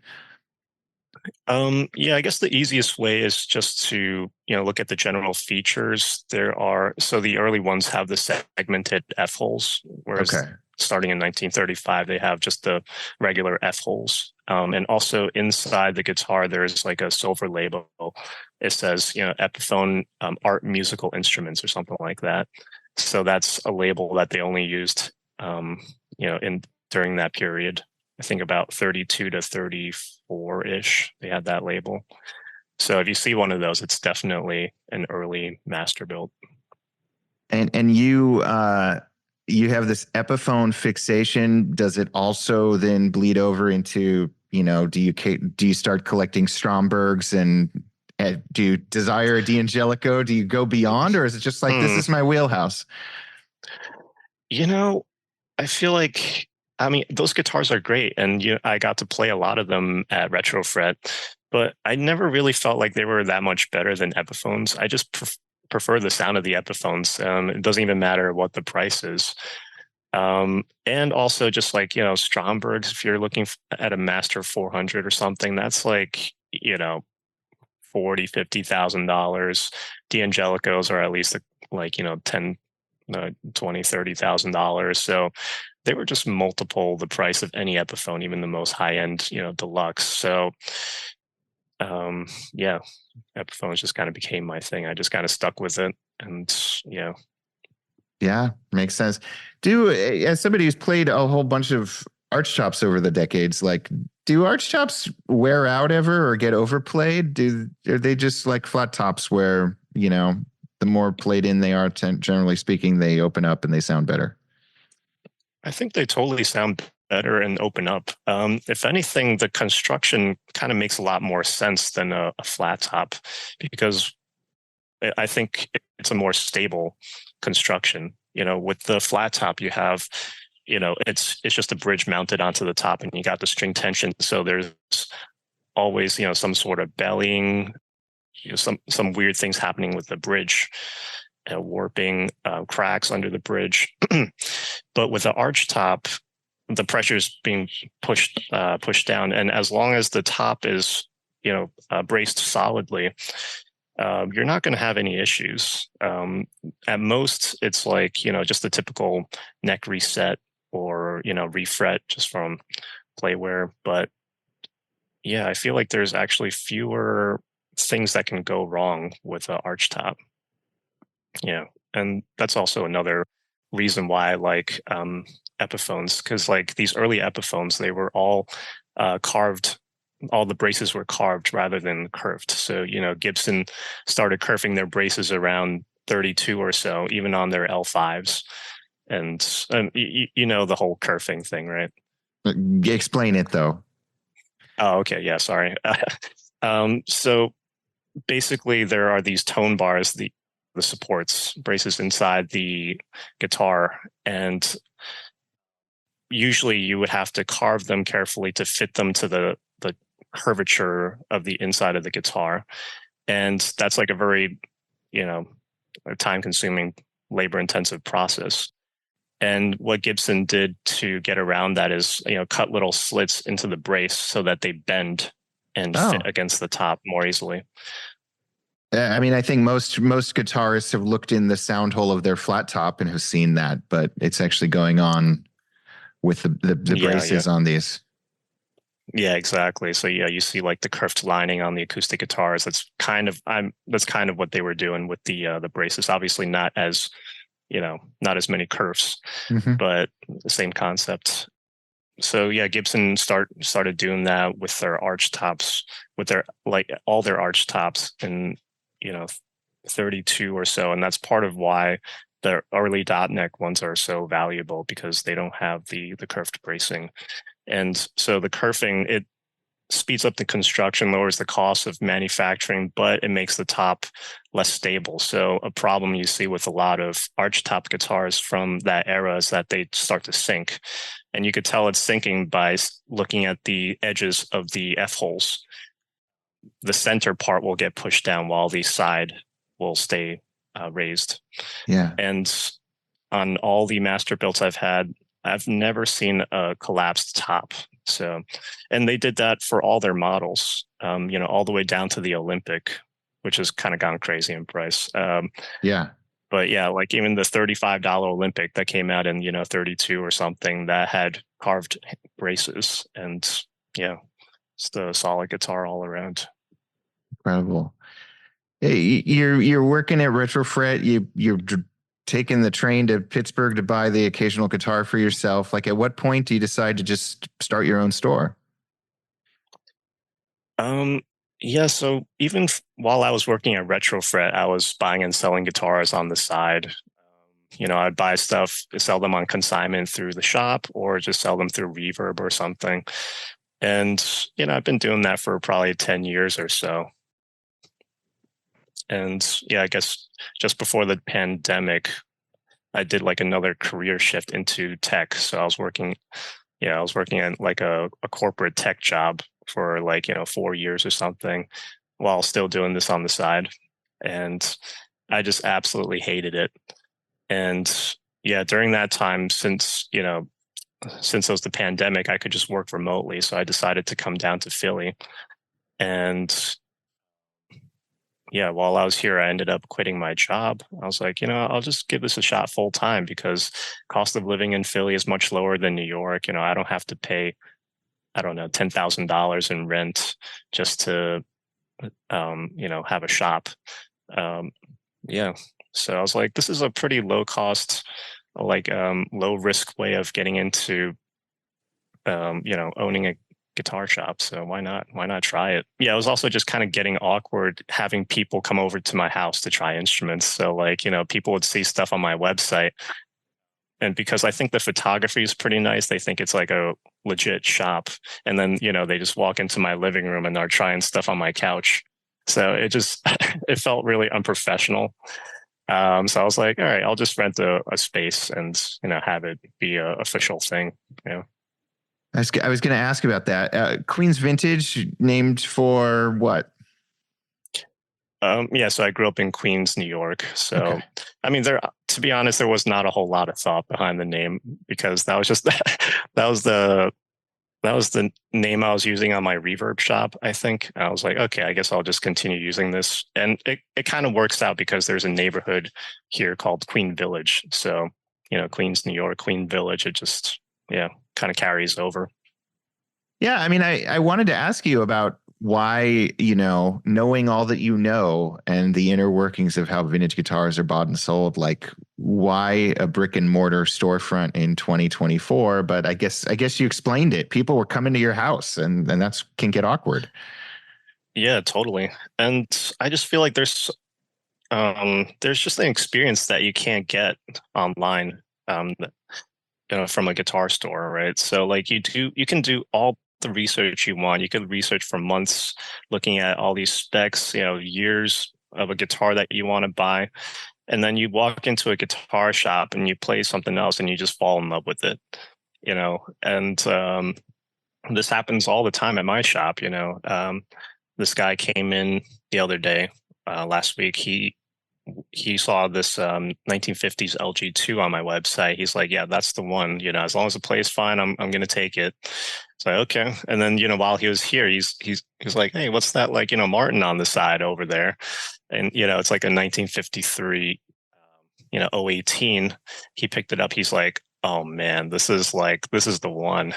Yeah, I guess the easiest way is just to, look at the general features. So the early ones have the segmented F holes, whereas starting in 1935, they have just the regular F holes. And also inside the guitar, there's like a silver label. It says, Epiphone art musical instruments or something like that. So that's a label that they only used, during that period. I think about 32 to 34-ish, they had that label. So if you see one of those, it's definitely an early master build. And you have this Epiphone fixation. Does it also then bleed over into, do you start collecting Strombergs and do you desire a D'Angelico? Do you go beyond, or is it just like, this is my wheelhouse? I feel like, those guitars are great, and I got to play a lot of them at Retrofret, but I never really felt like they were that much better than Epiphones. I just prefer the sound of the Epiphones. It doesn't even matter what the price is. And also just like, Strombergs, if you're looking at a Master 400 or something, that's like, $40,000, $50,000. D'Angelicos are at least like, $10,000, $20,000, $30,000. So they were just multiple the price of any Epiphone, even the most high-end, deluxe. So, yeah, Epiphones just kind of became my thing. I just kind of stuck with it, and yeah, makes sense. As somebody who's played a whole bunch of archtops over the decades, like, do archtops wear out ever or get overplayed? Are they just like flat tops where, the more played in they are, generally speaking, they open up and they sound better? I think they totally sound better and open up. If anything, the construction kind of makes a lot more sense than a flat top, because I think it's a more stable construction. With the flat top, you have, it's just a bridge mounted onto the top, and you got the string tension. So there's always, some sort of bellying, some weird things happening with the bridge. Warping, cracks under the bridge. But with the arch top, the pressure is being pushed down, and as long as the top is braced solidly, you're not going to have any issues. At most, it's like just the typical neck reset or refret just from play wear. But yeah, I feel like there's actually fewer things that can go wrong with an arch top. Yeah, and that's also another reason why I like Epiphones, because like these early Epiphones, they were all carved. All the braces were carved rather than curved. So Gibson started curving their braces around 32 or so, even on their L5s, and the whole curving thing, right? Explain it though. Oh, okay. Yeah, sorry. So basically, there are these tone bars, the supports braces inside the guitar, and usually you would have to carve them carefully to fit them to the curvature of the inside of the guitar, and that's like a very time-consuming, labor-intensive process. And what Gibson did to get around that is cut little slits into the brace so that they bend and fit against the top more easily. I think most guitarists have looked in the sound hole of their flat top and have seen that, but it's actually going on with the braces on these. Yeah, exactly. So yeah, you see like the curved lining on the acoustic guitars. That's kind of what they were doing with the braces. Obviously not as many curves, but the same concept. So yeah, Gibson started doing that with their arch tops, with their like all their arch tops in, you know, 32 or so, and that's part of why the early dot neck ones are so valuable because they don't have the curved bracing. And so the kerfing, it speeds up the construction, lowers the cost of manufacturing, but it makes the top less stable. So a problem you see with a lot of arch top guitars from that era is that they start to sink. And you could tell it's sinking by looking at the edges of the F holes. The center part will get pushed down while the side will stay raised. Yeah. And on all the master builds I've had, I've never seen a collapsed top. So, and they did that for all their models, all the way down to the Olympic, which has kind of gone crazy in price. Yeah. But yeah, like even the $35 Olympic that came out in, 32 or something that had carved braces. And yeah, it's the solid guitar all around. Incredible. Hey, you're working at Retrofret. You're taking the train to Pittsburgh to buy the occasional guitar for yourself. Like, at what point do you decide to just start your own store? Yeah, so even while I was working at Retrofret, I was buying and selling guitars on the side. I'd buy stuff, sell them on consignment through the shop, or just sell them through Reverb or something. And, I've been doing that for probably 10 years or so. And yeah, I guess just before the pandemic, I did like another career shift into tech. So I was working at like a corporate tech job for like, 4 years or something while still doing this on the side. And I just absolutely hated it. And yeah, during that time, since it was the pandemic, I could just work remotely. So I decided to come down to Philly. And yeah, while I was here, I ended up quitting my job. I was like, I'll just give this a shot full time because cost of living in Philly is much lower than New York. I don't have to pay, I don't know, $10,000 in rent just to, have a shop. Yeah. So I was like, this is a pretty low cost, like low risk way of getting into, owning a guitar shop. So why not try it? Yeah, it was also just kind of getting awkward having people come over to my house to try instruments. So like, people would see stuff on my website. And because I think the photography is pretty nice, they think it's like a legit shop. And then, they just walk into my living room and are trying stuff on my couch. So it just, it felt really unprofessional. So I was like, all right, I'll just rent a space and, have it be a official thing. I was going to ask about that. Queen's Vintage, named for what? Yeah, so I grew up in Queens, New York. So, Okay. I mean, to be honest, there was not a whole lot of thought behind the name because that was just that was the name I was using on my reverb shop. I think I was like, okay, I guess I'll just continue using this, and it kind of works out because there's a neighborhood here called Queen Village. So, Queens, New York, Queen Village. It just kind of carries over. Yeah, I mean, I wanted to ask you about why, knowing all that you know and the inner workings of how vintage guitars are bought and sold, like why a brick and mortar storefront in 2024? But I guess you explained it. People were coming to your house, and that's can get awkward. Yeah, totally. And I just feel like there's just an experience that you can't get online. From a guitar store, right? So like you can do all the research you want. You could research for months looking at all these specs, years of a guitar that you want to buy. And then you walk into a guitar shop and you play something else and you just fall in love with it, and this happens all the time at my shop. This guy came in the other day, last week. He saw this 1950s LG2 on my website. He's like, yeah, that's the one. As long as it plays fine, I'm going to take it. So okay. And then while he was here, he's like, hey, what's that like? Martin on the side over there, and it's like a 1953, 018. He picked it up. He's like, oh man, this is the one.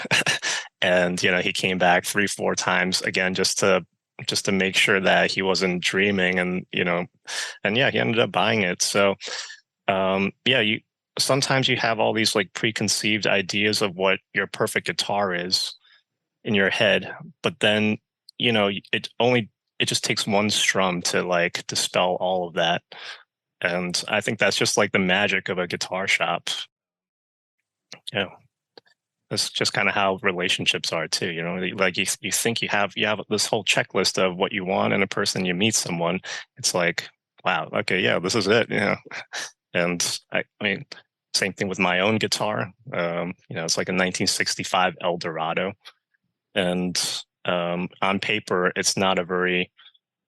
And he came back 3-4 times again just to make sure that he wasn't dreaming, and and yeah, he ended up buying it. So sometimes you have all these like preconceived ideas of what your perfect guitar is in your head, but then, it just takes one strum to like dispel all of that. And I think that's just like the magic of a guitar shop. Yeah. That's just kind of how relationships are too. Like you think you have this whole checklist of what you want in a person. You meet someone, it's like, wow, okay, yeah, this is it. And I mean, same thing with my own guitar. It's like a 1965 Eldorado, and on paper, it's not a very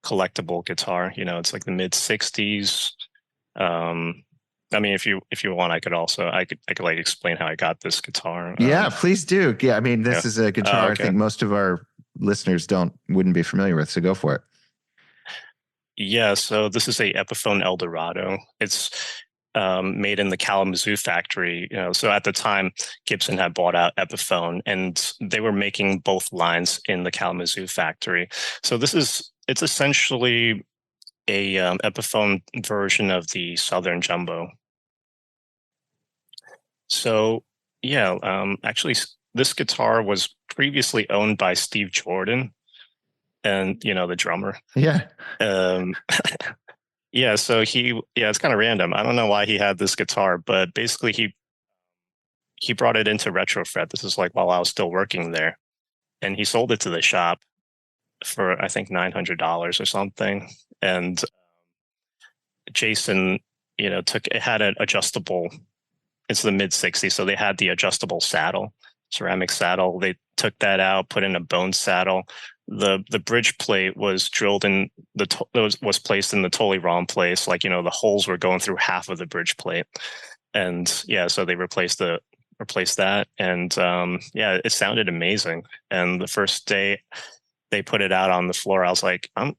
collectible guitar. It's like the mid 60s. I mean, if you want, I could like explain how I got this guitar. Yeah, please do. Yeah, I mean, this Yeah. is a guitar I Okay. think most of our listeners wouldn't be familiar with, so go for it. Yeah, so this is a Epiphone Eldorado. It's made in the Kalamazoo factory. So at the time, Gibson had bought out Epiphone, and they were making both lines in the Kalamazoo factory. So it's essentially a Epiphone version of the Southern Jumbo. So yeah, actually, this guitar was previously owned by Steve Jordan, and the drummer. Yeah. Um, yeah, so it's kind of random. I don't know why he had this guitar, but basically he brought it into Retrofret. This is like while I was still working there, and he sold it to the shop for I think $900 or something. And Jason, took it had an adjustable. It's the mid 60s, so they had the adjustable saddle, ceramic saddle. They took that out, put in a bone saddle. The bridge plate was drilled in was placed in the totally wrong place. Like, the holes were going through half of the bridge plate. And yeah, so they replaced that. And yeah, it sounded amazing. And the first day they put it out on the floor, I was like, I'm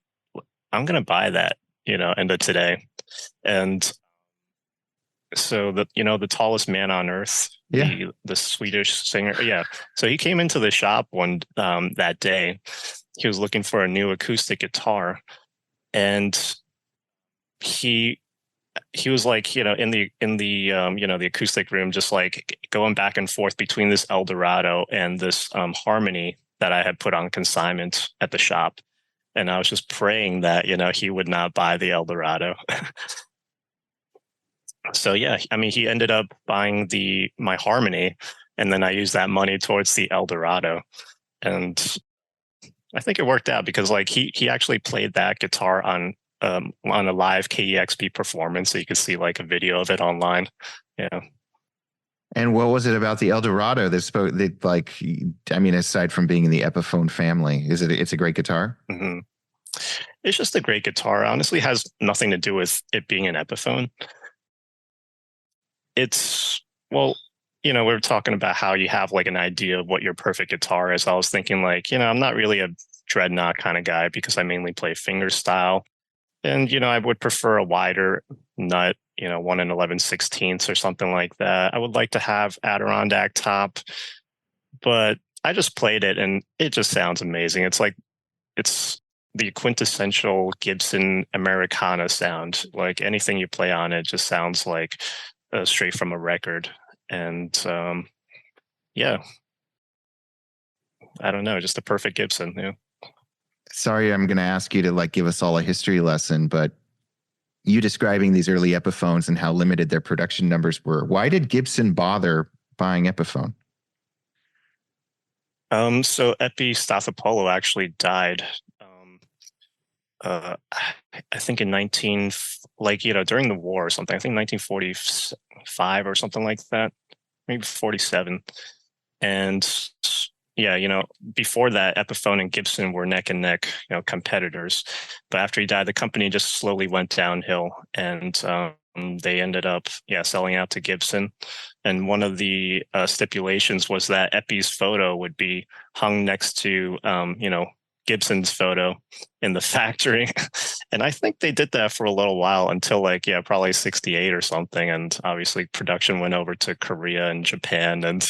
gonna buy that, end of today. And so the tallest man on earth, Yeah. the Swedish singer, yeah. So he came into the shop one that day. He was looking for a new acoustic guitar, and he was like, the acoustic room, just like going back and forth between this Eldorado and this Harmony that I had put on consignment at the shop. And I was just praying that, he would not buy the Eldorado. So yeah, I mean, he ended up buying my Harmony, and then I used that money towards the Eldorado. And I think it worked out because like he actually played that guitar on a live KEXP performance, so you could see like a video of it online. Yeah. And what was it about the Eldorado that like, I mean, aside from being in the Epiphone family, it's a great guitar? Mm-hmm. It's just a great guitar. Honestly, it has nothing to do with it being an Epiphone. Well, we were talking about how you have like an idea of what your perfect guitar is. I was thinking like, I'm not really a dreadnought kind of guy because I mainly play fingerstyle. And, I would prefer a wider nut, 1 11/16 or something like that. I would like to have Adirondack top, but I just played it and it just sounds amazing. It's the quintessential Gibson Americana sound. Like anything you play on it just sounds like straight from a record. And yeah, I don't know, just the perfect Gibson. Yeah. Sorry, I'm going to ask you to like give us all a history lesson, but you describing these early Epiphones and how limited their production numbers were. Why did Gibson bother buying Epiphone? So Epi Stathopoulos actually died. I think in during the war or something. I think 1945 or something like that, maybe 47. And yeah, before that, Epiphone and Gibson were neck and neck, competitors. But after he died, the company just slowly went downhill, and they ended up, selling out to Gibson. And one of the stipulations was that Epi's photo would be hung next to, Gibson's photo in the factory. And I think they did that for a little while until probably 68 or something. And obviously production went over to Korea and Japan. And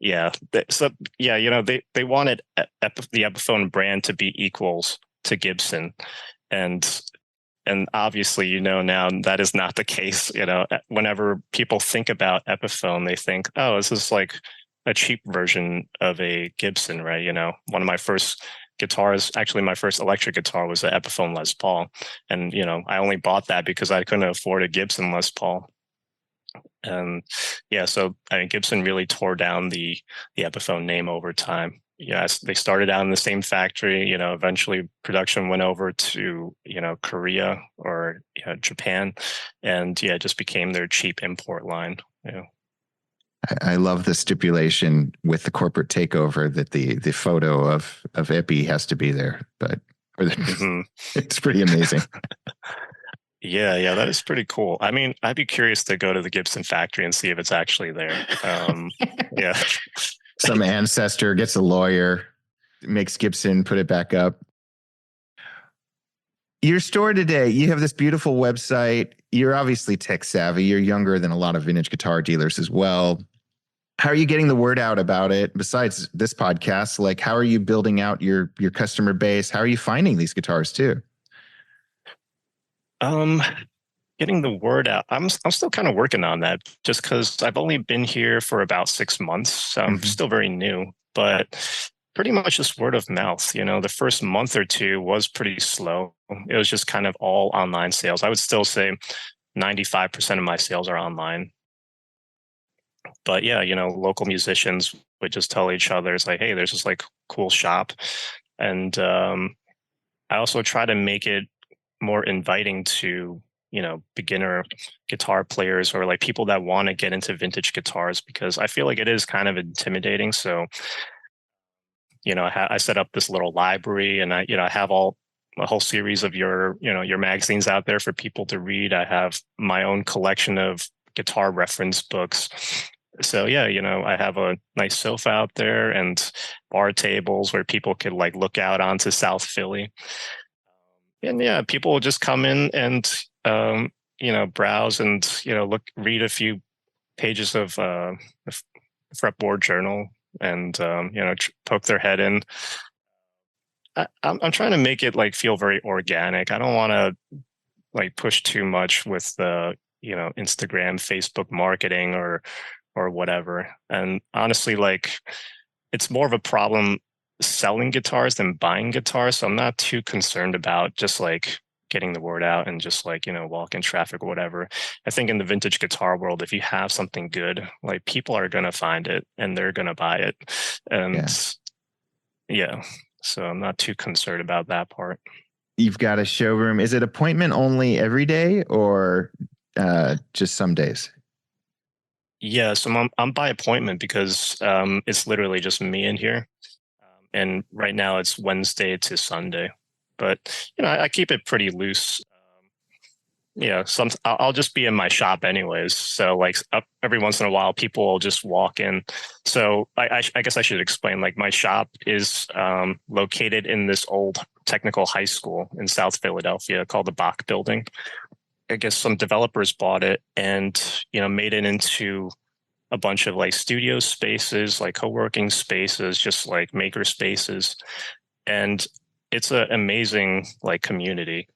they wanted the Epiphone brand to be equals to Gibson. And And obviously, now that is not the case. Whenever people think about Epiphone, they think, oh, this is like a cheap version of a Gibson, right? One of my first guitars, actually my first electric guitar was an Epiphone Les Paul. And, I only bought that because I couldn't afford a Gibson Les Paul. And yeah, so I mean, Gibson really tore down the Epiphone name over time. Yes, they started out in the same factory. Eventually production went over to Korea or Japan, and yeah, it just became their cheap import line. Yeah. I love the stipulation with the corporate takeover that the photo of Epi has to be there, but it's pretty amazing. Yeah, that is pretty cool. I mean, I'd be curious to go to the Gibson factory and see if it's actually there. Yeah. Some ancestor gets a lawyer, makes Gibson put it back up. Your store today, you have this beautiful website. You're obviously tech savvy. You're younger than a lot of vintage guitar dealers as well. How are you getting the word out about it? Besides this podcast, like how are you building out your customer base? How are you finding these guitars too? Getting the word out. I'm still kind of working on that just because I've only been here for about 6 months. So I'm still very new, but pretty much just word of mouth. The first month or two was pretty slow. It was just kind of all online sales. I would still say 95% of my sales are online. But yeah, local musicians would just tell each other, it's like, hey, there's this like cool shop. And I also try to make it more inviting to beginner guitar players or like people that want to get into vintage guitars, because I feel like it is kind of intimidating. So I set up this little library, and I have a whole series of your magazines out there for people to read. I have my own collection of guitar reference books. So yeah, I have a nice sofa out there and bar tables where people could like look out onto South Philly. And yeah, people will just come in and browse and read a few pages of the fretboard journal and poke their head in. I'm trying to make it like feel very organic. I don't want to like push too much with the Instagram, Facebook marketing or whatever. And honestly, like it's more of a problem selling guitars than buying guitars. So I'm not too concerned about just like getting the word out and just like, walk in traffic or whatever. I think in the vintage guitar world, if you have something good, like people are going to find it and they're going to buy it. And yeah, so I'm not too concerned about that part. You've got a showroom. Is it appointment only every day or just some days? Yeah, so I'm by appointment because it's literally just me in here. And right now it's Wednesday to Sunday, but I keep it pretty loose. I'll just be in my shop anyways. So like every once in a while, people will just walk in. So I guess I should explain. Like my shop is located in this old technical high school in South Philadelphia called the Bach Building. I guess some developers bought it and made it into a bunch of like studio spaces, like co-working spaces, just like maker spaces. And it's an amazing like community.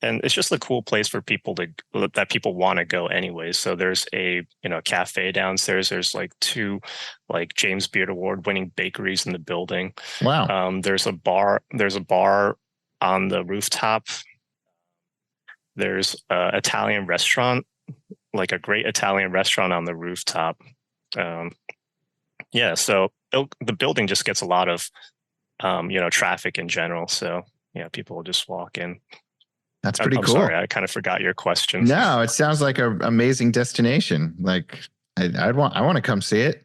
And it's just a cool place for people that people want to go anyways. So there's a, cafe downstairs. There's like 2 like James Beard Award winning bakeries in the building. Wow. There's a bar on the rooftop. There's an Italian restaurant, like a great Italian restaurant on the rooftop. Yeah, so the building just gets a lot of, traffic in general. So yeah, people will just walk in. That's pretty cool. Sorry, I kind of forgot your question. No, it sounds like an amazing destination. Like I want to come see it.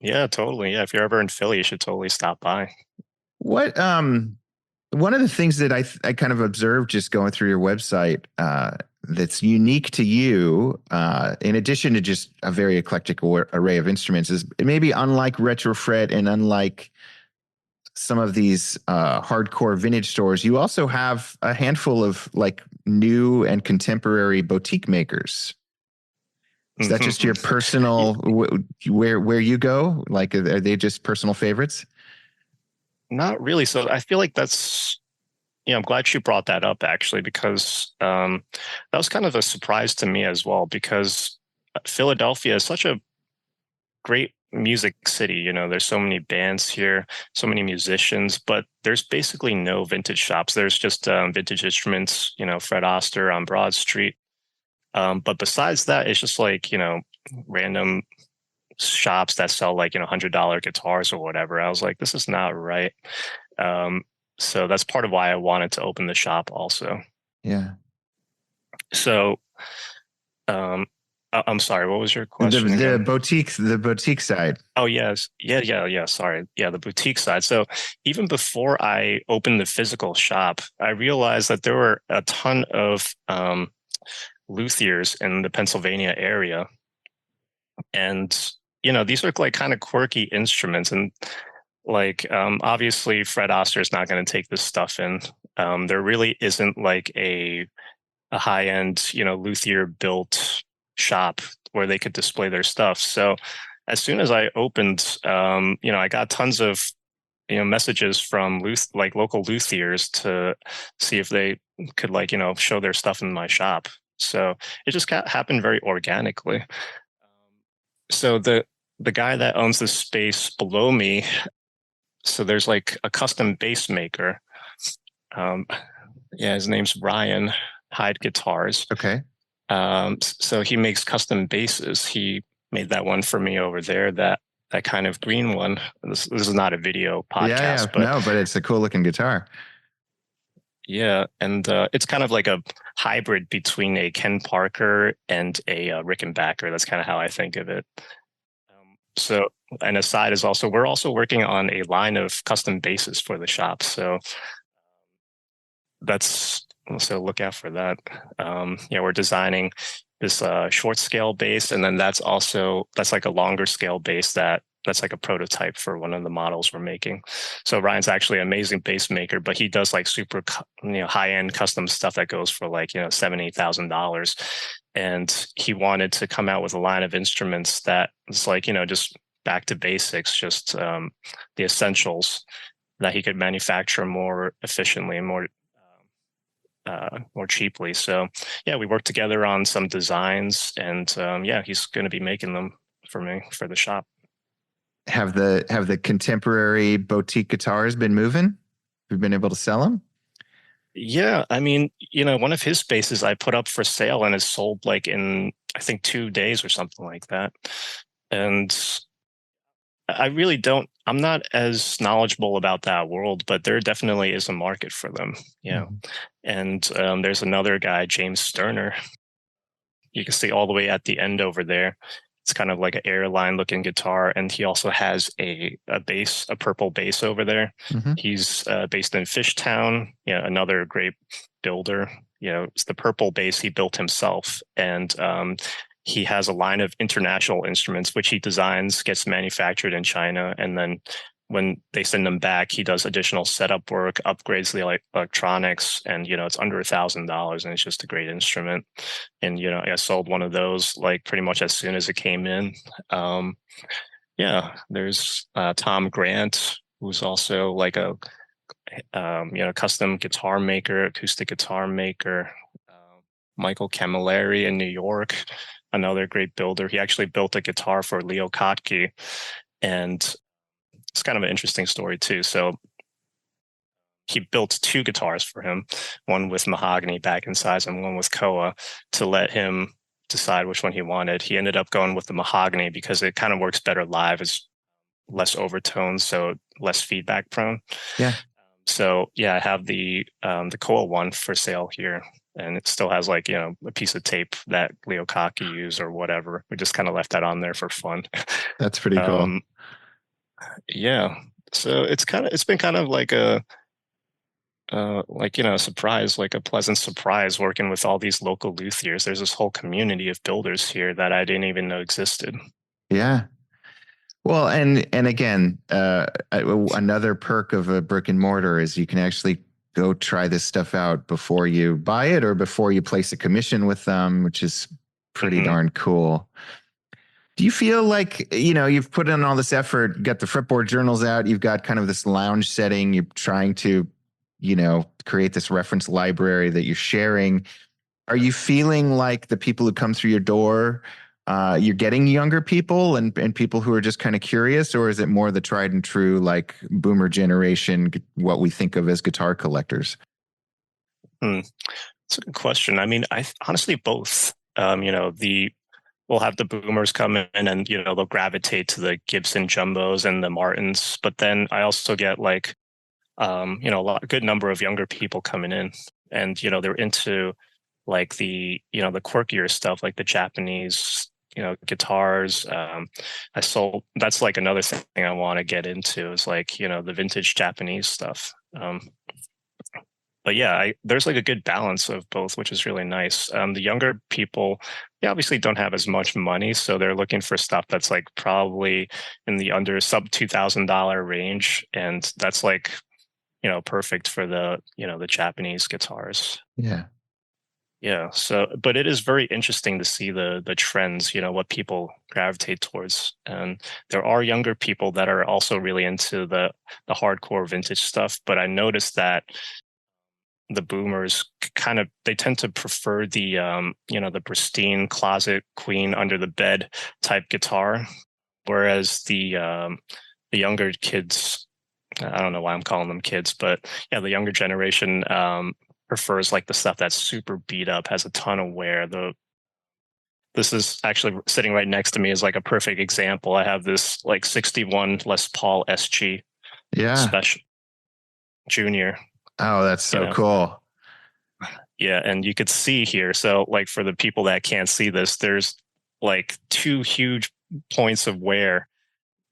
Yeah, totally. Yeah, if you're ever in Philly, you should totally stop by. What one of the things that I kind of observed just going through your website that's unique to you, in addition to just a very eclectic array of instruments, is maybe unlike Retrofret and unlike some of these hardcore vintage stores, you also have a handful of like new and contemporary boutique makers. Is that just your personal where you go? Like, are they just personal favorites? Not really. So I feel like that's I'm glad you brought that up actually, because that was kind of a surprise to me as well, because Philadelphia is such a great music city. There's so many bands here, so many musicians, but there's basically no vintage shops. There's just vintage instruments, Fred Oster on Broad Street. But besides that, it's just like, random shops that sell like, $100 guitars or whatever. I was like, this is not right. So that's part of why I wanted to open the shop also. Yeah. So, I'm sorry, what was your question The again? boutique side. Oh, yes. Yeah. Sorry. Yeah, the boutique side. So even before I opened the physical shop, I realized that there were a ton of luthiers in the Pennsylvania area. And, these are like kind of quirky instruments. And like, obviously, Fred Oster is not going to take this stuff in. There really isn't like a high-end, luthier built shop where they could display their stuff. So as soon as I opened, I got tons of, messages from like local luthiers to see if they could like, show their stuff in my shop. So it just happened very organically. So the guy that owns the space below me, so there's like a custom bass maker. His name's Ryan Hyde Guitars. Okay. So he makes custom basses. He made that one for me over there, that kind of green one. This is not a video podcast, but it's a cool looking guitar. Yeah, and it's kind of like a hybrid between a Ken Parker and a Rickenbacker. That's kind of how I think of it. So, and aside is also, we're also working on a line of custom basses for the shop. So so look out for that. We're designing this short scale bass, and then that's like a longer scale bass that's like a prototype for one of the models we're making. So Ryan's actually an amazing bass maker, but he does like super high end custom stuff that goes for like $70,000. And he wanted to come out with a line of instruments that was like just back to basics, just the essentials that he could manufacture more efficiently and more cheaply. So we worked together on some designs, and he's going to be making them for me for the shop. Have the contemporary boutique guitars been moving? We've been able to sell them? Yeah, I mean, one of his spaces I put up for sale and is sold like in, I think, 2 days or something like that. And I'm not as knowledgeable about that world, but there definitely is a market for them. Yeah. Mm-hmm. And there's another guy, James Sterner. You can see all the way at the end over there. It's kind of like an airline looking guitar. And he also has a purple bass over there. Mm-hmm. He's based in Fishtown, another great builder. It's the purple bass he built himself. And he has a line of international instruments, which he designs, gets manufactured in China. And then when they send them back, he does additional setup work, upgrades the electronics, and it's under $1,000, and it's just a great instrument. And I sold one of those like pretty much as soon as it came in. There's Tom Grant, who's also like a custom guitar maker, acoustic guitar maker. Michael Camilleri in New York, another great builder. He actually built a guitar for Leo Kottke, and it's kind of an interesting story too. So he built 2 guitars for him, one with mahogany back and sides and one with koa, to let him decide which one he wanted. He ended up going with the mahogany because it kind of works better live. It's less overtones, so less feedback prone. Yeah. So I have the koa one for sale here. And it still has like, a piece of tape that Leo Kottke used or whatever. We just kind of left that on there for fun. That's pretty cool. So it's been kind of like a surprise, like a pleasant surprise working with all these local luthiers. There's this whole community of builders here that I didn't even know existed. Yeah. Well, and again, another perk of a brick and mortar is you can actually go try this stuff out before you buy it or before you place a commission with them, which is pretty darn cool. Do you feel like, you've put in all this effort, got the fretboard journals out, you've got kind of this lounge setting, you're trying to create this reference library that you're sharing. Are you feeling like the people who come through your door, you're getting younger people and people who are just kind of curious, or is it more the tried and true, like boomer generation, what we think of as guitar collectors? Hmm. That's a good question. I mean, I honestly both. We'll have the boomers come in and they'll gravitate to the Gibson jumbos and the Martins, but then I also get like a good number of younger people coming in, and they're into like the quirkier stuff, like the Japanese guitars. That's like another thing I want to get into, is like the vintage Japanese stuff. But yeah, there's like a good balance of both, which is really nice. The younger people, they obviously don't have as much money, so they're looking for stuff that's like probably in the under sub $2,000 range, and that's like perfect for the Japanese guitars. Yeah. Yeah. So, but it is very interesting to see the trends, what people gravitate towards. And there are younger people that are also really into the hardcore vintage stuff. But I noticed that the boomers they tend to prefer the pristine closet queen under the bed type guitar, whereas the younger kids, I don't know why I'm calling them kids, but yeah, the younger generation prefers like the stuff that's super beat up, has a ton of wear. This is actually sitting right next to me is like a perfect example. I have this like 61 Les Paul SG Yeah. Special Junior. Oh, that's so cool. Yeah, and you could see here. So like for the people that can't see this, there's like two huge points of wear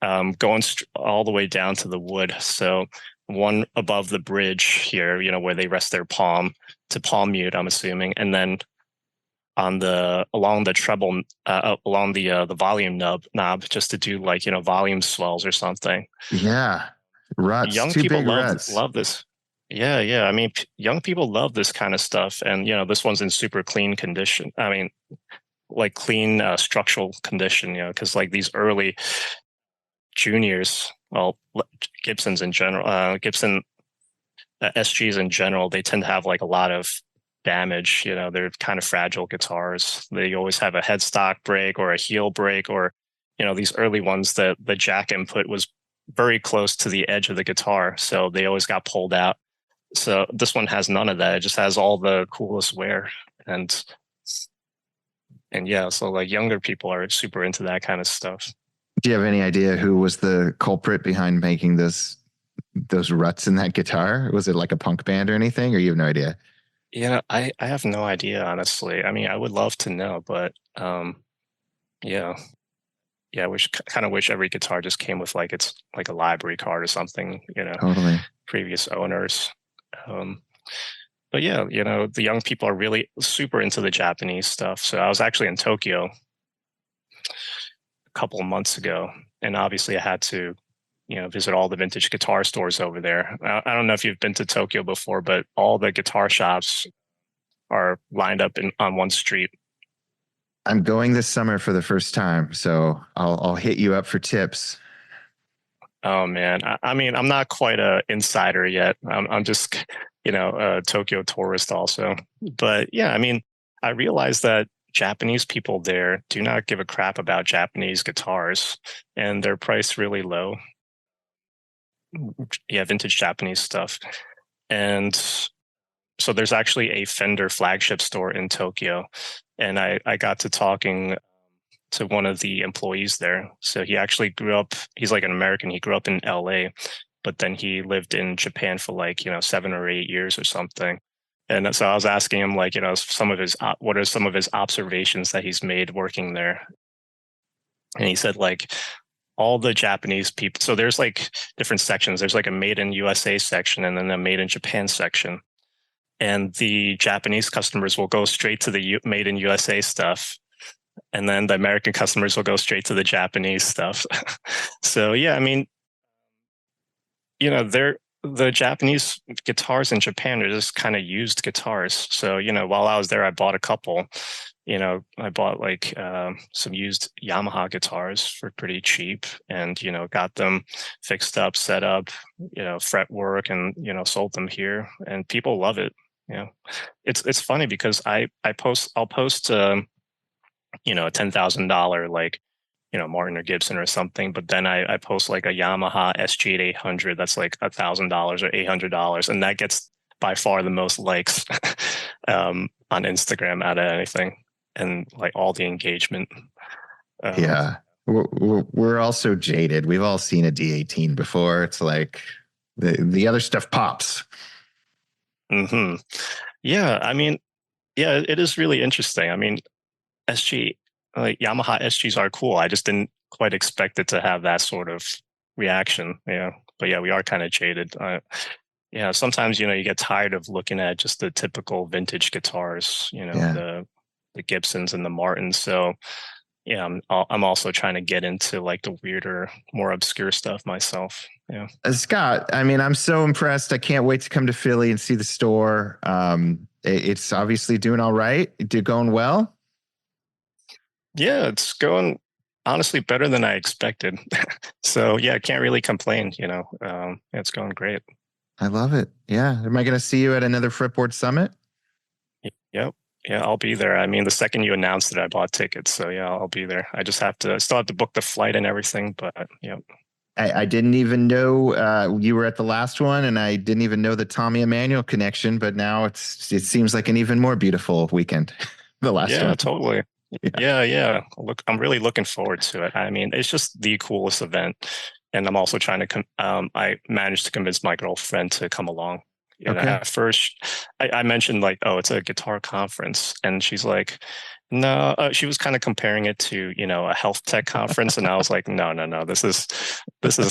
going all the way down to the wood. So one above the bridge here, where they rest their palm to palm mute, I'm assuming, and then along the treble, along the volume knob, just to do like volume swells or something. Yeah, ruts. Young people love this. Yeah. I mean, young people love this kind of stuff, and this one's in super clean condition. I mean, like clean structural condition, because like these early juniors, well, Gibsons in general, Gibson SGs in general, they tend to have like a lot of damage. They're kind of fragile guitars. They always have a headstock break or a heel break, or these early ones, the jack input was very close to the edge of the guitar, so they always got pulled out. So this one has none of that. It just has all the coolest wear, and yeah, so like younger people are super into that kind of stuff. Do you have any idea who was the culprit behind making those ruts in that guitar? Was it like a punk band or anything, or you have no idea? Yeah, I have no idea, honestly. I mean, I would love to know, but yeah. I kind of wish every guitar just came with like it's like a library card or something, Totally. Previous owners. But yeah, the young people are really super into the Japanese stuff. So I was actually in Tokyo a couple of months ago, and obviously I had to visit all the vintage guitar stores over there. I don't know if you've been to Tokyo before, but all the guitar shops are lined up on one street. I'm going this summer for the first time, so I'll hit you up for tips. Oh man, I mean, I'm not quite a insider yet. I'm just a Tokyo tourist also. But yeah, I mean, I realized that Japanese people there do not give a crap about Japanese guitars, and they're priced really low. Yeah, vintage Japanese stuff. And so there's actually a Fender flagship store in Tokyo, and I got to talking to one of the employees there. So he actually he's like an American. He grew up in LA, but then he lived in Japan for like, 7 or 8 years or something. And so I was asking him like, what are some of his observations that he's made working there? And he said like all the Japanese people, so there's like different sections. There's like a made in USA section and then a made in Japan section. And the Japanese customers will go straight to the made in USA stuff. And then the American customers will go straight to the Japanese stuff. So yeah, I mean, the Japanese guitars in Japan are just kind of used guitars. So, while I was there, I bought a couple. I bought like some used Yamaha guitars for pretty cheap, and got them fixed up, set up, fret work, and sold them here, and people love it. It's funny because I'll post a $10,000 like Martin or Gibson or something, but then I post like a Yamaha SG800 that's like $1,000 or $800, and that gets by far the most likes on Instagram out of anything, and like all the engagement. Yeah, we're also jaded. We've all seen a D18 before. It's like the other stuff pops. Mm-hmm. Yeah, I mean, yeah, it is really interesting. I mean, like Yamaha SGs are cool. I just didn't quite expect it to have that sort of reaction. Yeah, but yeah, we are kind of jaded. Yeah, sometimes you get tired of looking at just the typical vintage guitars. The Gibsons and the Martins. So yeah, I'm also trying to get into like the weirder, more obscure stuff myself. Yeah. Scott, I mean, I'm so impressed. I can't wait to come to Philly and see the store. It's obviously doing all right. Going well. Yeah, it's going honestly better than I expected. So yeah, I can't really complain. It's going great. I love it. Yeah. Am I going to see you at another Fretboard Summit? Yep. Yeah, I'll be there. I mean, the second you announced it, I bought tickets. So yeah, I'll be there. I still have to book the flight and everything, but yeah. I didn't even know you were at the last one, and I didn't even know the Tommy Emmanuel connection, but now it seems like an even more beautiful weekend. The last one. Yeah, totally. Yeah. Look, I'm really looking forward to it. I mean, it's just the coolest event. And I'm also trying to, I managed to convince my girlfriend to come along. Okay. At first, I mentioned like, oh, it's a guitar conference. And she's like, no, she was kind of comparing it to, a health tech conference. And I was like, no, this is,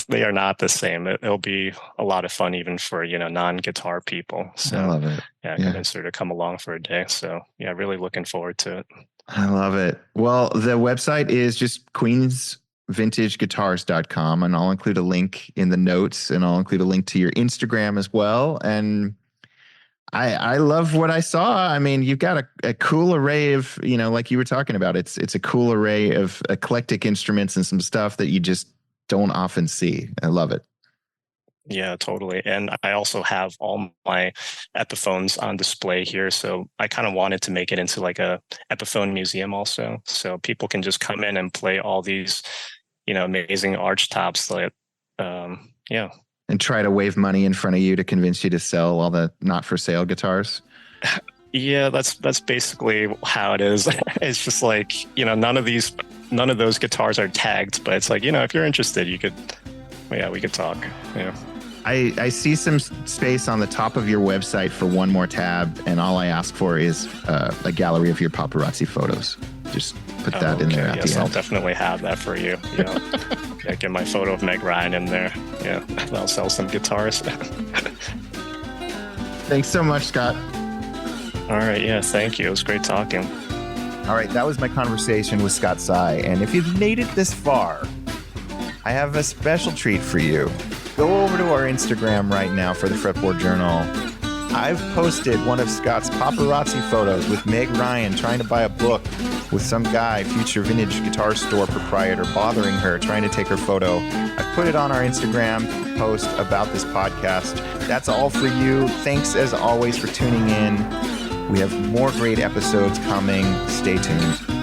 they are not the same. It'll be a lot of fun, even for, non-guitar people. So I love it. Yeah, I convinced her to come along for a day. So yeah, really looking forward to it. I love it. Well, the website is just queensvintageguitars.com, and I'll include a link in the notes, and I'll include a link to your Instagram as well. And I love what I saw. I mean, you've got a cool array of, like you were talking about, it's a cool array of eclectic instruments and some stuff that you just don't often see. I love it. Yeah, totally. And I also have all my Epiphones on display here. So I kind of wanted to make it into like a Epiphone museum also. So people can just come in and play all these, amazing archtops. Like, yeah. And try to wave money in front of you to convince you to sell all the not for sale guitars. Yeah, that's basically how it is. It's just like, none of those guitars are tagged, but it's like, if you're interested, we could talk. Yeah. I see some space on the top of your website for one more tab, and all I ask for is a gallery of your paparazzi photos. Just put that in there at the end. I'll definitely have that for you. Get my photo of Meg Ryan in there. Yeah, I'll sell some guitars. Thanks so much, Scott. All right, yeah, thank you. It was great talking. All right, that was my conversation with Scott Tsai, and if you've made it this far, I have a special treat for you. Go over to our Instagram right now for the Fretboard Journal. I've posted one of Scott's paparazzi photos with Meg Ryan trying to buy a book with some guy, future vintage guitar store proprietor, bothering her, trying to take her photo. I put it on our Instagram post about this podcast. That's all for you. Thanks as always for tuning in. We have more great episodes coming. Stay tuned.